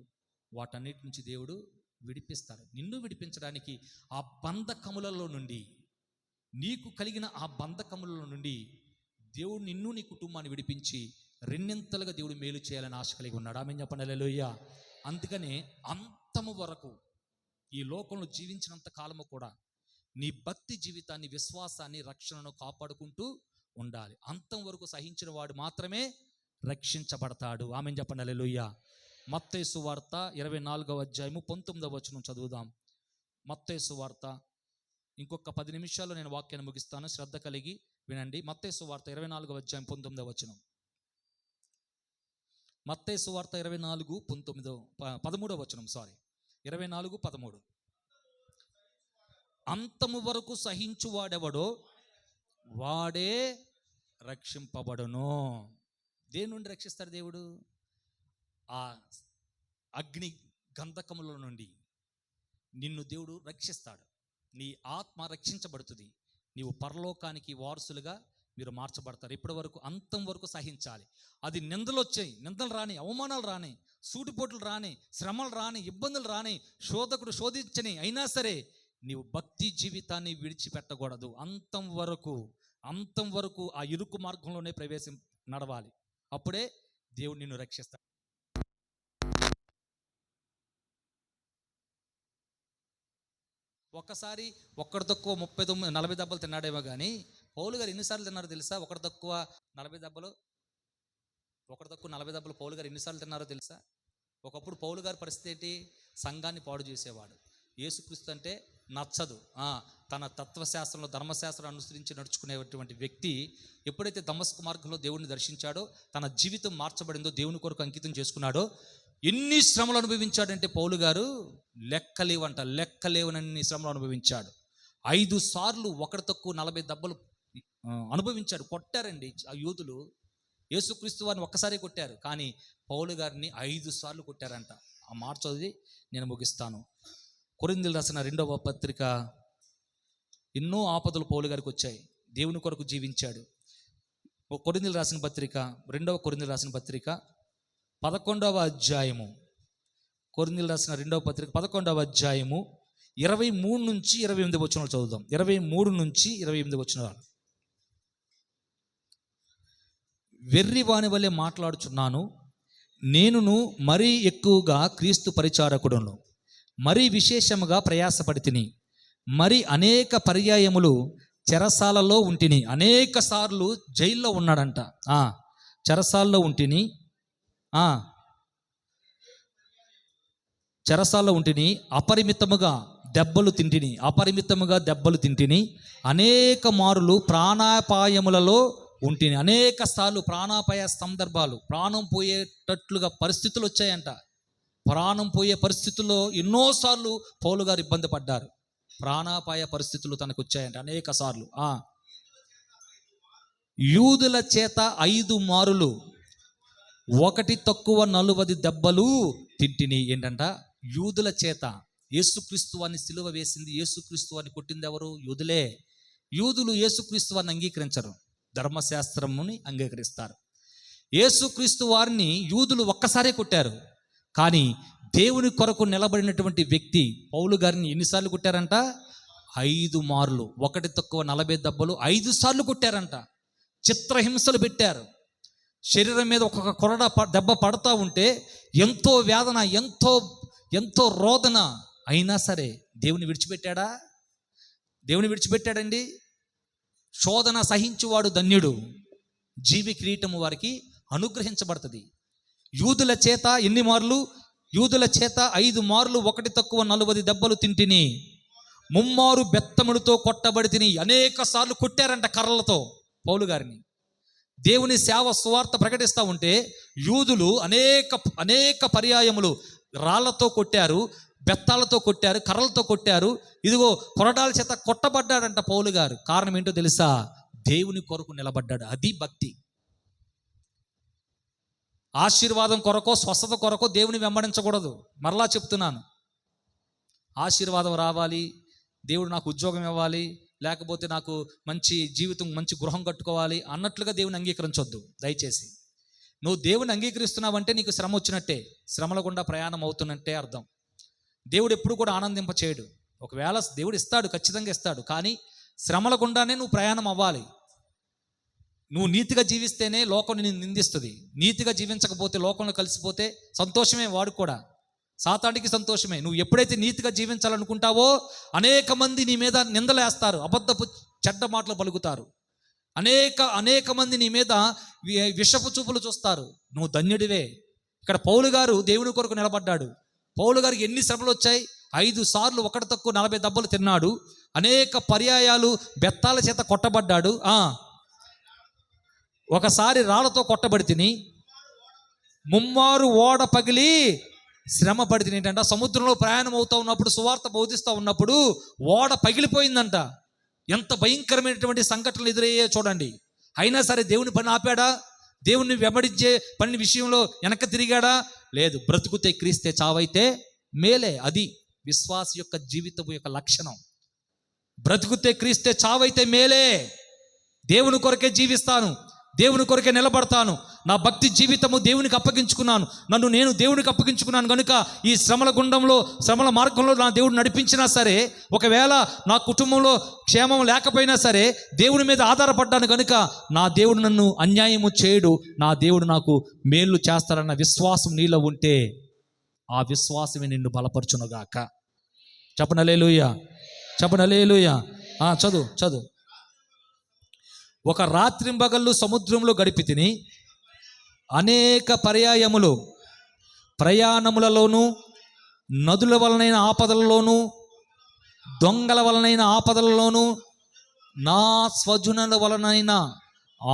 వాటన్నిటి నుంచి దేవుడు విడిపిస్తాడు. నిన్ను విడిపించడానికి ఆ బంధకములలో నుండి, నీకు కలిగిన ఆ బంధకములలో నుండి దేవుడు నిన్ను, నీ కుటుంబాన్ని విడిపించి రెండింతలుగా దేవుడు మేలు చేయాలని ఆశ కలిగి ఉన్నాడు. ఆమేన్ చెప్పండి హల్లెలూయా. అందుకనే అంతము వరకు, ఈ లోకంలో జీవించినంత కాలము కూడా నీ భక్తి జీవితాన్ని, విశ్వాసాన్ని, రక్షణను కాపాడుకుంటూ ఉండాలి. అంతం వరకు సహించిన వాడు మాత్రమే రక్షించబడతాడు. ఆమేన్ చెప్పండి హల్లెలూయా. మత్తయి సువార్త 24వ అధ్యాయము 19వ వచనం చదువుదాం. మత్తయి సువార్త, ఇంకొక 10 నిమిషాల్లో నేను వాక్యాన్ని ముగిస్తాను, శ్రద్ధ కలిగి వినండి. మత్తయి సువార్త 24వ అధ్యాయం 19వ వచనం. మత్తయి సువార్త 13వ వచనం. 24:13. అంతము వరకు సహించువాడెవడో వాడే రక్షింపబడును. దేని నుండి రక్షిస్తాడు దేవుడు? ఆ అగ్ని గంధకముల నుండి నిన్ను దేవుడు రక్షిస్తాడు. నీ ఆత్మ రక్షించబడుతుంది. నీవు పరలోకానికి వారసులుగా మీరు మార్చబడతారు. ఇప్పటి వరకు అంతం వరకు సహించాలి. అది నిందలు వచ్చాయి, నిందలు రాని, అవమానాలు రాని, సూటిపోట్లు రాని, శ్రమలు రాని, ఇబ్బందులు రాని, శోధకుడు శోధించని, అయినా సరే నీవు భక్తి జీవితాన్ని విడిచిపెట్టకూడదు. అంతం వరకు ఆ ఇరుకు మార్గంలోనే నడవాలి. అప్పుడే దేవుడు నిన్ను రక్షిస్తాడు. ఒక్కసారి ఒక్కడు తక్కువ 40 దెబ్బలు తిన్నాడేమో కానీ పౌలు గారు ఎన్నిసార్లు తిన్నారో తెలుసా? ఒకటి తక్కువ 40 దెబ్బలు పౌలు గారు ఎన్నిసార్లు తిన్నారో తెలుసా? ఒకప్పుడు పౌలు గారి పరిస్థితి ఏంటి? సంఘాన్ని పాడు చేసేవాడు. యేసుక్రీస్తు అంటే నచ్చదు. తన తత్వశాస్త్రంలో ధర్మశాస్త్రం అనుసరించి నడుచుకునేటువంటి వ్యక్తి ఎప్పుడైతే దమస్కు మార్గంలో దేవుడిని దర్శించాడో, తన జీవితం మార్చబడిందో, దేవుని కొరకు అంకితం చేసుకున్నాడో, ఎన్ని శ్రమలు అనుభవించాడంటే పౌలు గారు లెక్కలేవనన్ని శ్రమలు అనుభవించాడు. 5 సార్లు ఒకటి తక్కువ 40 దెబ్బలు అనుభవించాడు. కొట్టారండి ఆ యూదులు. యేసుక్రీస్తు వారిని ఒక్కసారి కొట్టారు, కానీ పౌలు గారిని 5 సార్లు కొట్టారంట. ఆ మాట చదివి నేను ముగిస్తాను. కొరింథీయులకు రాసిన 2వ పత్రిక. ఎన్నో ఆపదలు పౌలు గారికి వచ్చాయి. దేవుని కొరకు జీవించాడు. కొరింథీయులకు రాసిన పత్రిక, 2వ కొరింథీయులకు రాసిన పత్రిక 11వ అధ్యాయము. కొరింథీయులకు రాసిన 2వ పత్రిక 11వ అధ్యాయము 23 నుంచి 28 వచనాలు చదువుదాం. 23 నుంచి 28 వచనాలు. వెర్రివాని వలె మాట్లాడుచున్నాను, నేనును మరీ ఎక్కువగా క్రీస్తు పరిచారకుడును, మరీ విశేషముగా ప్రయాసపడితిని, మరి అనేక పర్యాయములు చెరసాలలో ఉంటిని. అనేక సార్లు జైల్లో ఉన్నాడంట. చెరసాల్లో ఉంటిని, అపరిమితముగా దెబ్బలు తింటిని, అనేక మారులు ప్రాణాపాయములలో ఉంటిని. అనేక సార్లు ప్రాణాపాయ సందర్భాలు, ప్రాణం పోయేటట్లుగా పరిస్థితులు వచ్చాయంట. ప్రాణం పోయే పరిస్థితుల్లో ఎన్నోసార్లు పౌలు గారు ఇబ్బంది పడ్డారు. ప్రాణాపాయ పరిస్థితులు తనకు వచ్చాయంట అనేక సార్లు. యూదుల చేత 5 మారులు ఒకటి తక్కువ 40 దెబ్బలు తింటిని. ఏంటంట? యూదుల చేత. యేసుక్రీస్తు వారిని సిలువ వేసింది, యేసుక్రీస్తు వారిని కొట్టింది ఎవరు? యూదులే. యూదులు యేసుక్రీస్తు వారిని అంగీకరించరు, ధర్మశాస్త్రముని అంగీకరిస్తారు. యేసుక్రీస్తు వారిని యూదులు ఒక్కసారే కొట్టారు, కానీ దేవుని కొరకు నిలబడినటువంటి వ్యక్తి పౌలు గారిని ఎన్నిసార్లు కొట్టారంట? 5 మార్లు. ఒకటి తక్కువ 40 దెబ్బలు 5 సార్లు కొట్టారంట. చిత్రహింసలు పెట్టారు. శరీరం మీద ఒక్కొక్క కొరడ దెబ్బ పడతా ఉంటే ఎంతో వేదన, ఎంతో రోదన. అయినా సరే దేవుని విడిచిపెట్టాడా? దేవుని విడిచిపెట్టాడండి. శోధన సహించువాడు ధన్యుడు, జీవి కిరీటము వారికి అనుగ్రహించబడుతుంది. యూదుల చేత ఎన్ని మార్లు? యూదుల చేత 5 మార్లు ఒకటి తక్కువ 40 దెబ్బలు తింటిని, 3 మారు బెత్తములతో కొట్టబడి తిని. అనేక సార్లు కొట్టారంట కర్రలతో పౌలు గారిని. దేవుని సేవ సువార్త ప్రకటిస్తూ ఉంటే యూదులు అనేక పర్యాయములు రాళ్లతో కొట్టారు, బెత్తాలతో కొట్టారు, కర్రలతో కొట్టారు. ఇదిగో కొరడాల చేత కొట్టబడ్డాడంట పౌలు గారు. కారణం ఏంటో తెలుసా? దేవుని కొరకు నిలబడ్డాడు. అది భక్తి. ఆశీర్వాదం కొరకో, స్వస్థత కొరకో దేవుని వెంబడించకూడదు. మరలా చెప్తున్నాను, ఆశీర్వాదం రావాలి, దేవుడు నాకు ఉద్యోగం ఇవ్వాలి, లేకపోతే నాకు మంచి జీవితం, మంచి గృహం కట్టుకోవాలి అన్నట్లుగా దేవుని అంగీకరించొద్దు దయచేసి. నువ్వు దేవుని అంగీకరిస్తున్నావంటే నీకు శ్రమ వచ్చినట్టే, శ్రమల గుండా ప్రయాణం అవుతున్నట్టే అర్థం. దేవుడు ఎప్పుడు కూడా ఆనందింప చేయడు. ఒకవేళ దేవుడు ఇస్తాడు, ఖచ్చితంగా ఇస్తాడు, కానీ శ్రమల గుండానే నువ్వు ప్రయాణం అవ్వాలి. నువ్వు నీతిగా జీవిస్తేనే లోకం నిన్ను నిందిస్తుంది. నీతిగా జీవించకపోతే, లోకంలో కలిసిపోతే సంతోషమే, వాడు కూడా సాతానికి సంతోషమే. నువ్వు ఎప్పుడైతే నీతిగా జీవించాలనుకుంటావో అనేక మంది నీ మీద నిందలేస్తారు, అబద్ధపు చెడ్డ మాటలు పలుకుతారు. అనేక మంది నీ మీద విషపు చూపులు చూస్తారు. నువ్వు ధన్యుడివే. ఇక్కడ పౌలు గారు దేవుని కొరకు నిలబడ్డాడు. పౌలు గారికి ఎన్ని శ్రమలు వచ్చాయి? 5 సార్లు ఒకటి తక్కువ 40 దెబ్బలు తిన్నాడు. అనేక పర్యాయాలు బెత్తాల చేత కొట్టబడ్డాడు. ఒకసారి రాళ్లతో కొట్టబడి తిని, 3 మారు ఓడ పగిలి శ్రమ పడి తిని. ఏంటంట? సముద్రంలో ప్రయాణం అవుతూ ఉన్నప్పుడు, సువార్త బోధిస్తూ ఉన్నప్పుడు ఓడ పగిలిపోయిందంట. ఎంత భయంకరమైనటువంటి సంఘటనలు ఎదురయ్యే చూడండి. అయినా సరే దేవుని పని ఆపాడా? దేవుని వెంబడించే పని విషయంలో వెనక తిరిగాడా? లేదు. బ్రతుకుతే క్రీస్తే, చావైతే మేలే. అది విశ్వాస యొక్క జీవితం యొక్క లక్షణం. బ్రతుకుతే క్రీస్తే, చావైతే మేలే. దేవుని కొరకే జీవిస్తాను, దేవుని కొరకే నిలబడతాను, నా భక్తి జీవితము దేవునికి అప్పగించుకున్నాను, నన్ను నేను దేవునికి అప్పగించుకున్నాను కనుక ఈ శ్రమల గుండంలో, శ్రమల మార్గంలో నా దేవుడు నడిపించినా సరే, ఒకవేళ నా కుటుంబంలో క్షేమం లేకపోయినా సరే దేవుని మీద ఆధారపడ్డాను కనుక నా దేవుడు నన్ను అన్యాయము చేయడు, నా దేవుడు నాకు మేలు చేస్తాడన్న విశ్వాసం నీలో ఉంటే ఆ విశ్వాసమే నిన్ను బలపరచునుగాక. చెప్పండి హల్లెలూయా, చెప్పండి హల్లెలూయా. చదువు. ఒక రాత్రింబగళ్ళు సముద్రంలో గడిపి తిని అనేక పర్యాయములు ప్రయాణములలోనూ, నదుల వలనైన ఆపదలలోనూ, దొంగల వలనైన ఆపదలలోనూ, నా స్వజనుల వలనైన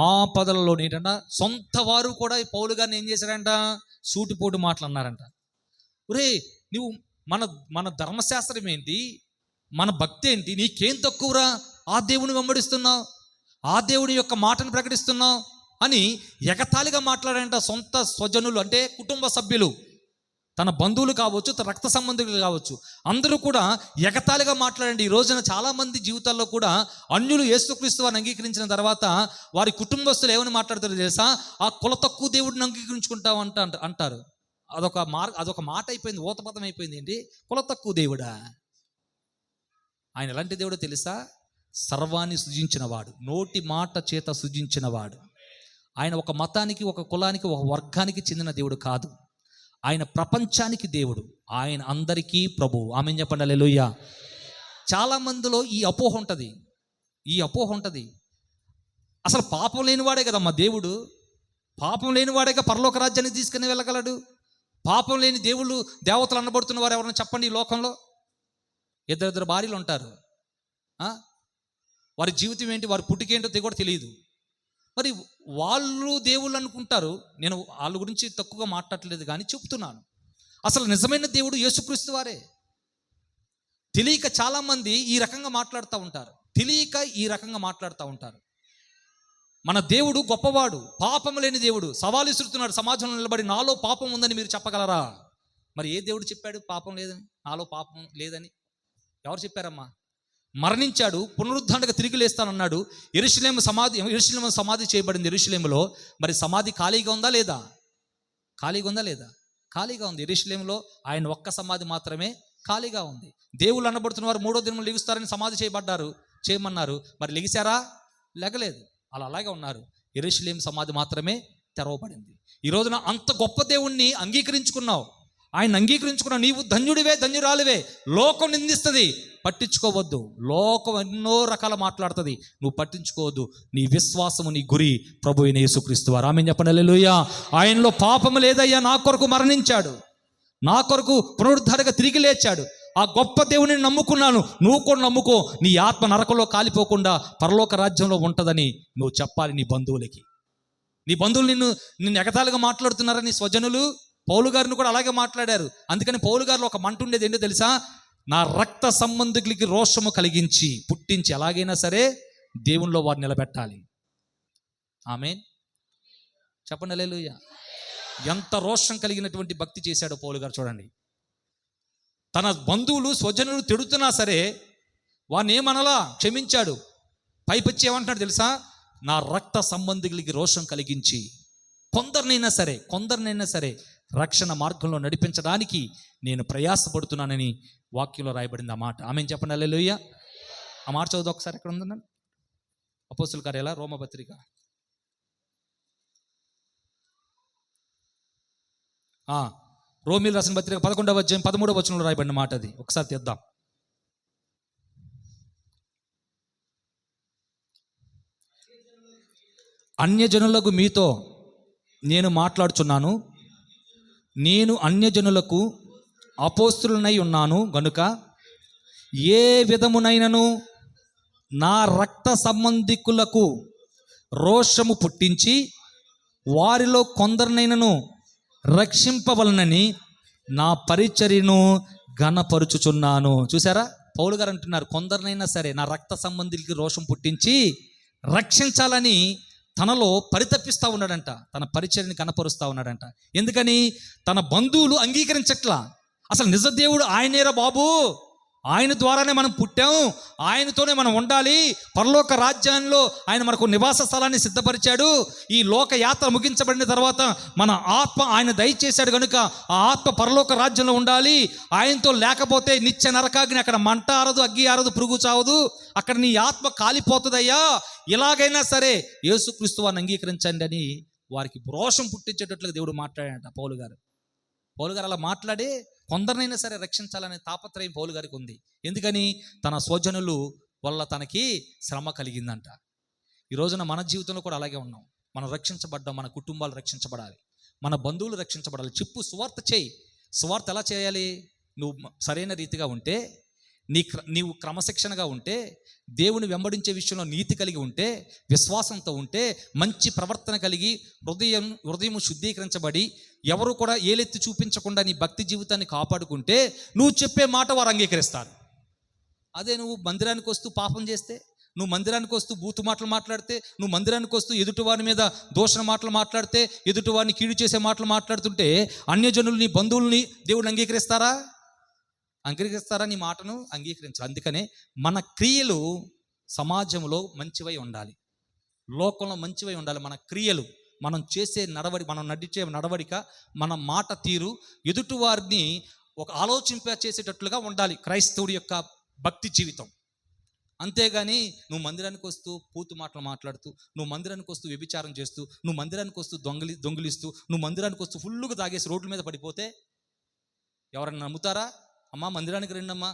ఆపదలలోనూ. ఏంటంట, సొంత వారు కూడా పౌలు గారిని ఏం చేశారంట, సూటిపోటు మాటలు అన్నారంట. ఒరే, నువ్వు మన ధర్మశాస్త్రం ఏంటి, మన భక్తి ఏంటి, నీకేం తక్కువరా, ఆ దేవుని వెంబడిస్తున్నావు, ఆ దేవుని యొక్క మాటను ప్రకటిస్తున్నావు అని ఎగతాళిగా మాట్లాడారంట. సొంత స్వజనులు అంటే కుటుంబ సభ్యులు, తన బంధువులు కావచ్చు, తన రక్త సంబంధికులు కావచ్చు, అందరూ కూడా ఎగతాళిగా మాట్లాడండి. ఈ రోజున చాలామంది జీవితాల్లో కూడా అన్యులు యేసుక్రీస్తు వారిని అంగీకరించిన తర్వాత వారి కుటుంబస్తులు ఏమని మాట్లాడతారో తెలుసా, ఆ కుల తక్కువ దేవుడిని అంగీకరించుకుంటావు అంటారు. అదొక మాట అయిపోయింది, ఊతపదం అయిపోయింది. ఏంటి, కుల తక్కువ దేవుడా? ఆయన ఎలాంటి దేవుడో తెలుసా? సర్వాన్ని సృజించినవాడు, నోటి మాట చేత సృజించినవాడు. ఆయన ఒక మతానికి, ఒక కులానికి, ఒక వర్గానికి చెందిన దేవుడు కాదు. ఆయన ప్రపంచానికి దేవుడు, ఆయన అందరికీ ప్రభువు. ఆమేన్ చెప్పండి హల్లెలూయా. చాలా మందిలో ఈ అపోహ ఉంటుంది. అసలు పాపం లేనివాడే కదమ్మా దేవుడు, పాపం లేనివాడేగా పరలోక రాజ్యాన్ని తీసుకుని వెళ్ళగలడు. పాపం లేని దేవుళ్ళు, దేవతలు అనబడుతున్న వారు ఎవరైనా చెప్పండి ఈ లోకంలో? ఇద్దరు భార్యలు ఉంటారు, వారి జీవితం ఏంటి, వారి పుట్టుకేంటో కూడా తెలియదు. మరి వాళ్ళు దేవుళ్ళు అనుకుంటారు. నేను వాళ్ళ గురించి తక్కువగా మాట్లాడలేదు కానీ చెప్తున్నాను, అసలు నిజమైన దేవుడు యేసుక్రీస్తు వారే. తెలియక చాలామంది ఈ రకంగా మాట్లాడుతూ ఉంటారు. మన దేవుడు గొప్పవాడు, పాపం లేని దేవుడు. సవాలు విసురుతున్నాడు సమాజంలో నిలబడి, నాలో పాపం ఉందని మీరు చెప్పగలరా? మరి ఏ దేవుడు చెప్పాడు పాపం లేదని, నాలో పాపం లేదని? ఎవరు చెప్పారమ్మా? మరణించాడు, పునరుద్ధరణగా తిరిగి లేస్తానన్నాడు. యెరూషలేము సమాధి చేయబడింది యెరూషలేములో. మరి సమాధి ఖాళీగా ఉందా లేదా? ఖాళీగా ఉంది. యెరూషలేములో ఆయన ఒక్క సమాధి మాత్రమే ఖాళీగా ఉంది. దేవుళ్ళు అనబడుతున్న వారు 3వ దినం లెగుస్తారని సమాధి చేయమన్నారు. మరి లెగిశారా? లెగలేదు, అలాగే ఉన్నారు. యెరూషలేము సమాధి మాత్రమే తెరవబడింది. ఈ రోజున అంత గొప్ప దేవుణ్ణి అంగీకరించుకున్నావు, ఆయన అంగీకరించుకున్న నీవు ధన్యుడివే, ధన్యురాలివే. లోకం నిందిస్తుంది, పట్టించుకోవద్దు. లోకం ఎన్నో రకాల మాట్లాడుతుంది, నువ్వు పట్టించుకోవద్దు. నీ విశ్వాసము, నీ గురి ప్రభు అయిన యేసుక్రీస్తు వారు. ఆమేన్ చెప్పండి హల్లెలూయా. ఆయనలో పాపము లేదయ్యా, నా కొరకు మరణించాడు, నా కొరకు పునరుద్ధరణగా తిరిగి లేచాడు. ఆ గొప్ప దేవుని నమ్ముకున్నాను, నువ్వు కూడా నమ్ముకో. నీ ఆత్మ నరకంలో కాలిపోకుండా పరలోక రాజ్యంలో ఉంటుందని నువ్వు చెప్పాలి నీ బంధువులకి. నీ బంధువులు నిన్ను ఎగతాళిగా మాట్లాడుతున్నారా నీ స్వజనులు? పౌలు గారిని కూడా అలాగే మాట్లాడారు. అందుకని పౌలు గారిలో ఒక మంట ఉండేది. ఏంటో తెలుసా? నా రక్త సంబంధికులకి రోషము కలిగించి, పుట్టించి ఎలాగైనా సరే దేవునిలో వారిని నిలబెట్టాలి. ఆమేన్ చెప్పండి హల్లెలూయా. ఎంత రోషం కలిగినటువంటి భక్తి చేశాడో పౌలు గారు చూడండి. తన బంధువులు, స్వజనులు తిడుతున్నా సరే వారిని ఏమనలా, క్షమించాడు. పైపచ్చి ఏమంటున్నాడు తెలుసా? నా రక్త సంబంధికులకి రోషం కలిగించి కొందరినైనా సరే రక్షణ మార్గంలో నడిపించడానికి నేను ప్రయాసపడుతున్నానని వాక్యంలో రాయబడింది ఆ మాట. ఆమేన్ చెప్పండి హల్లెలూయా. ఆ మాట చదువు ఒకసారి, ఎక్కడ ఉందండి? అపోస్తుల కార్యాల రోమపత్రిక రోమీయులకు రాసిన పత్రిక 11వ అధ్యాయం 13వ వచనంలో రాయబడిన మాట అది. ఒకసారి తీద్దాం. అన్యజనులకు మీతో నేను మాట్లాడుచున్నాను, నేను అన్యజనులకు అపోస్తులనై ఉన్నాను గనుక ఏ విధమునైనను నా రక్త సంబంధికులకు రోషము పుట్టించి వారిలో కొందరినైనను రక్షింపవలనని నా పరిచర్యను ఘనపరుచుచున్నాను. చూసారా, పౌలు గారు అంటున్నారు, కొందరినైనా సరే నా రక్త సంబంధికులకి రోషం పుట్టించి రక్షించాలని తనలో పరితపిస్తూ ఉన్నాడంట, తన పరిచర్యని కనపరుస్తూ ఉన్నాడంట. ఎందుకని? తన బంధువులు అంగీకరించట్లా. అసలు నిజ దేవుడు ఆయనేరా బాబు, ఆయన ద్వారానే మనం పుట్టాము, ఆయనతోనే మనం ఉండాలి. పరలోక రాజ్యంలో ఆయన మనకు నివాస స్థలాన్ని సిద్ధపరిచాడు. ఈ లోక యాత్ర ముగించబడిన తర్వాత మన ఆత్మ ఆయన దయచేశాడు కనుక ఆ ఆత్మ పరలోక రాజ్యంలో ఉండాలి. ఆయనతో లేకపోతే నిత్య నరకాగ్ని, అక్కడ మంట ఆరదు, అగ్గి ఆరదు, పురుగు చావదు, అక్కడ నీ ఆత్మ కాలిపోతుందయ్యా. ఇలాగైనా సరే యేసుక్రీస్తు వారిని అంగీకరించండి అని వారికి రోషం పుట్టించేటట్లుగా దేవుడు మాట్లాడాడంట పౌలు గారు అలా మాట్లాడి కొందరినైనా సరే రక్షించాలనే తాపత్రయం పౌలు గారికి ఉంది. ఎందుకని? తన స్వజనులు వల్ల తనకి శ్రమ కలిగిందంట. ఈ రోజున మన జీవితంలో కూడా అలాగే ఉన్నాం. మనం రక్షించబడ్డాం, మన కుటుంబాలు రక్షించబడాలి, మన బంధువులు రక్షించబడాలి. చెప్పు, సువార్త చేయి. సువార్త ఎలా చేయాలి? నువ్వు సరైన రీతిగా ఉంటే, నీవు క్రమశిక్షణగా ఉంటే, దేవుని వెంబడించే విషయంలో నీతి కలిగి ఉంటే, విశ్వాసంతో ఉంటే, మంచి ప్రవర్తన కలిగి హృదయం శుద్ధీకరించబడి ఎవరు కూడా ఏలెత్తి చూపించకుండా నీ భక్తి జీవితాన్ని కాపాడుకుంటే నువ్వు చెప్పే మాట వారు అంగీకరిస్తారు. అదే నువ్వు మందిరానికి వస్తూ పాపం చేస్తే, నువ్వు మందిరానికి వస్తూ బూతు మాటలు మాట్లాడితే, నువ్వు మందిరానికి వస్తూ ఎదుటివారి మీద దూషణ మాటలు మాట్లాడితే, ఎదుటివారిని కీడు చేసే మాటలు మాట్లాడుతుంటే అన్యజనులు నీ బంధువుల్ని దేవుడు అంగీకరిస్తారా? నీ మాటను అంగీకరించాలి. అందుకనే మన క్రియలు సమాజంలో మంచివై ఉండాలి, లోకంలో మంచివై ఉండాలి. మన క్రియలు, మనం చేసే మనం నడిచే నడవడిక, మన మాట తీరు ఎదుటివారిని ఒక ఆలోచింప చేసేటట్లుగా ఉండాలి క్రైస్తవుడి యొక్క భక్తి జీవితం. అంతేగాని నువ్వు మందిరానికి వస్తూ పూతు మాటలు మాట్లాడుతూ, నువ్వు మందిరానికి వస్తూ వ్యభిచారం చేస్తూ, నువ్వు మందిరానికి వస్తూ దొంగిలిస్తూ, నువ్వు మందిరానికి వస్తూ ఫుల్లుగా తాగేసి రోడ్ల మీద పడిపోతే ఎవరైనా నమ్ముతారా? అమ్మా మందిరానికి రండమ్మా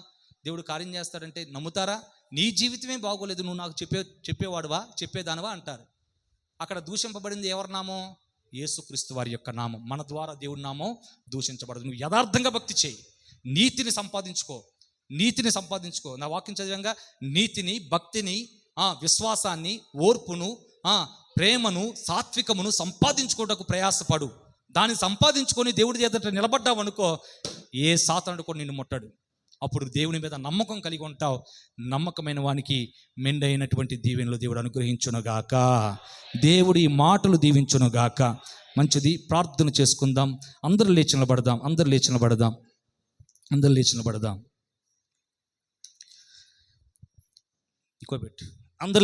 దేవుడు కార్యం చేస్తాడంటే నమ్ముతారా? నీ జీవితమే బాగోలేదు, నువ్వు నాకు చెప్పేవాడువా, చెప్పేదానివా అంటారు. అక్కడ దూషింపబడింది ఎవరి నామం? యేసుక్రీస్తు వారి యొక్క నామం. మన ద్వారా దేవుడి నామం దూషించబడదు. నువ్వు యథార్థంగా భక్తి చేయి, నీతిని సంపాదించుకో. నా వాక్యం చదివంగా నీతిని, భక్తిని, విశ్వాసాన్ని, ఓర్పును, ప్రేమను, సాత్వికమును సంపాదించుకోవడానికి ప్రయాసపడు. దాన్ని సంపాదించుకొని దేవుడి ఎదుట నిలబడ్డావు అనుకో, ఏ సాతానుడు కూడా నిన్ను ముట్టడు. అప్పుడు దేవుని మీద నమ్మకం కలిగి ఉంటావు. నమ్మకమైన వానికి మెండైనటువంటి దీవెనలు దేవుడు అనుగ్రహించునుగాక. దేవుడి మాటలు దీవించునుగాక. మంచిది, ప్రార్థన చేసుకుందాం. అందరూ లేచి నిలబడదాం. ఇంకో పెట్టు.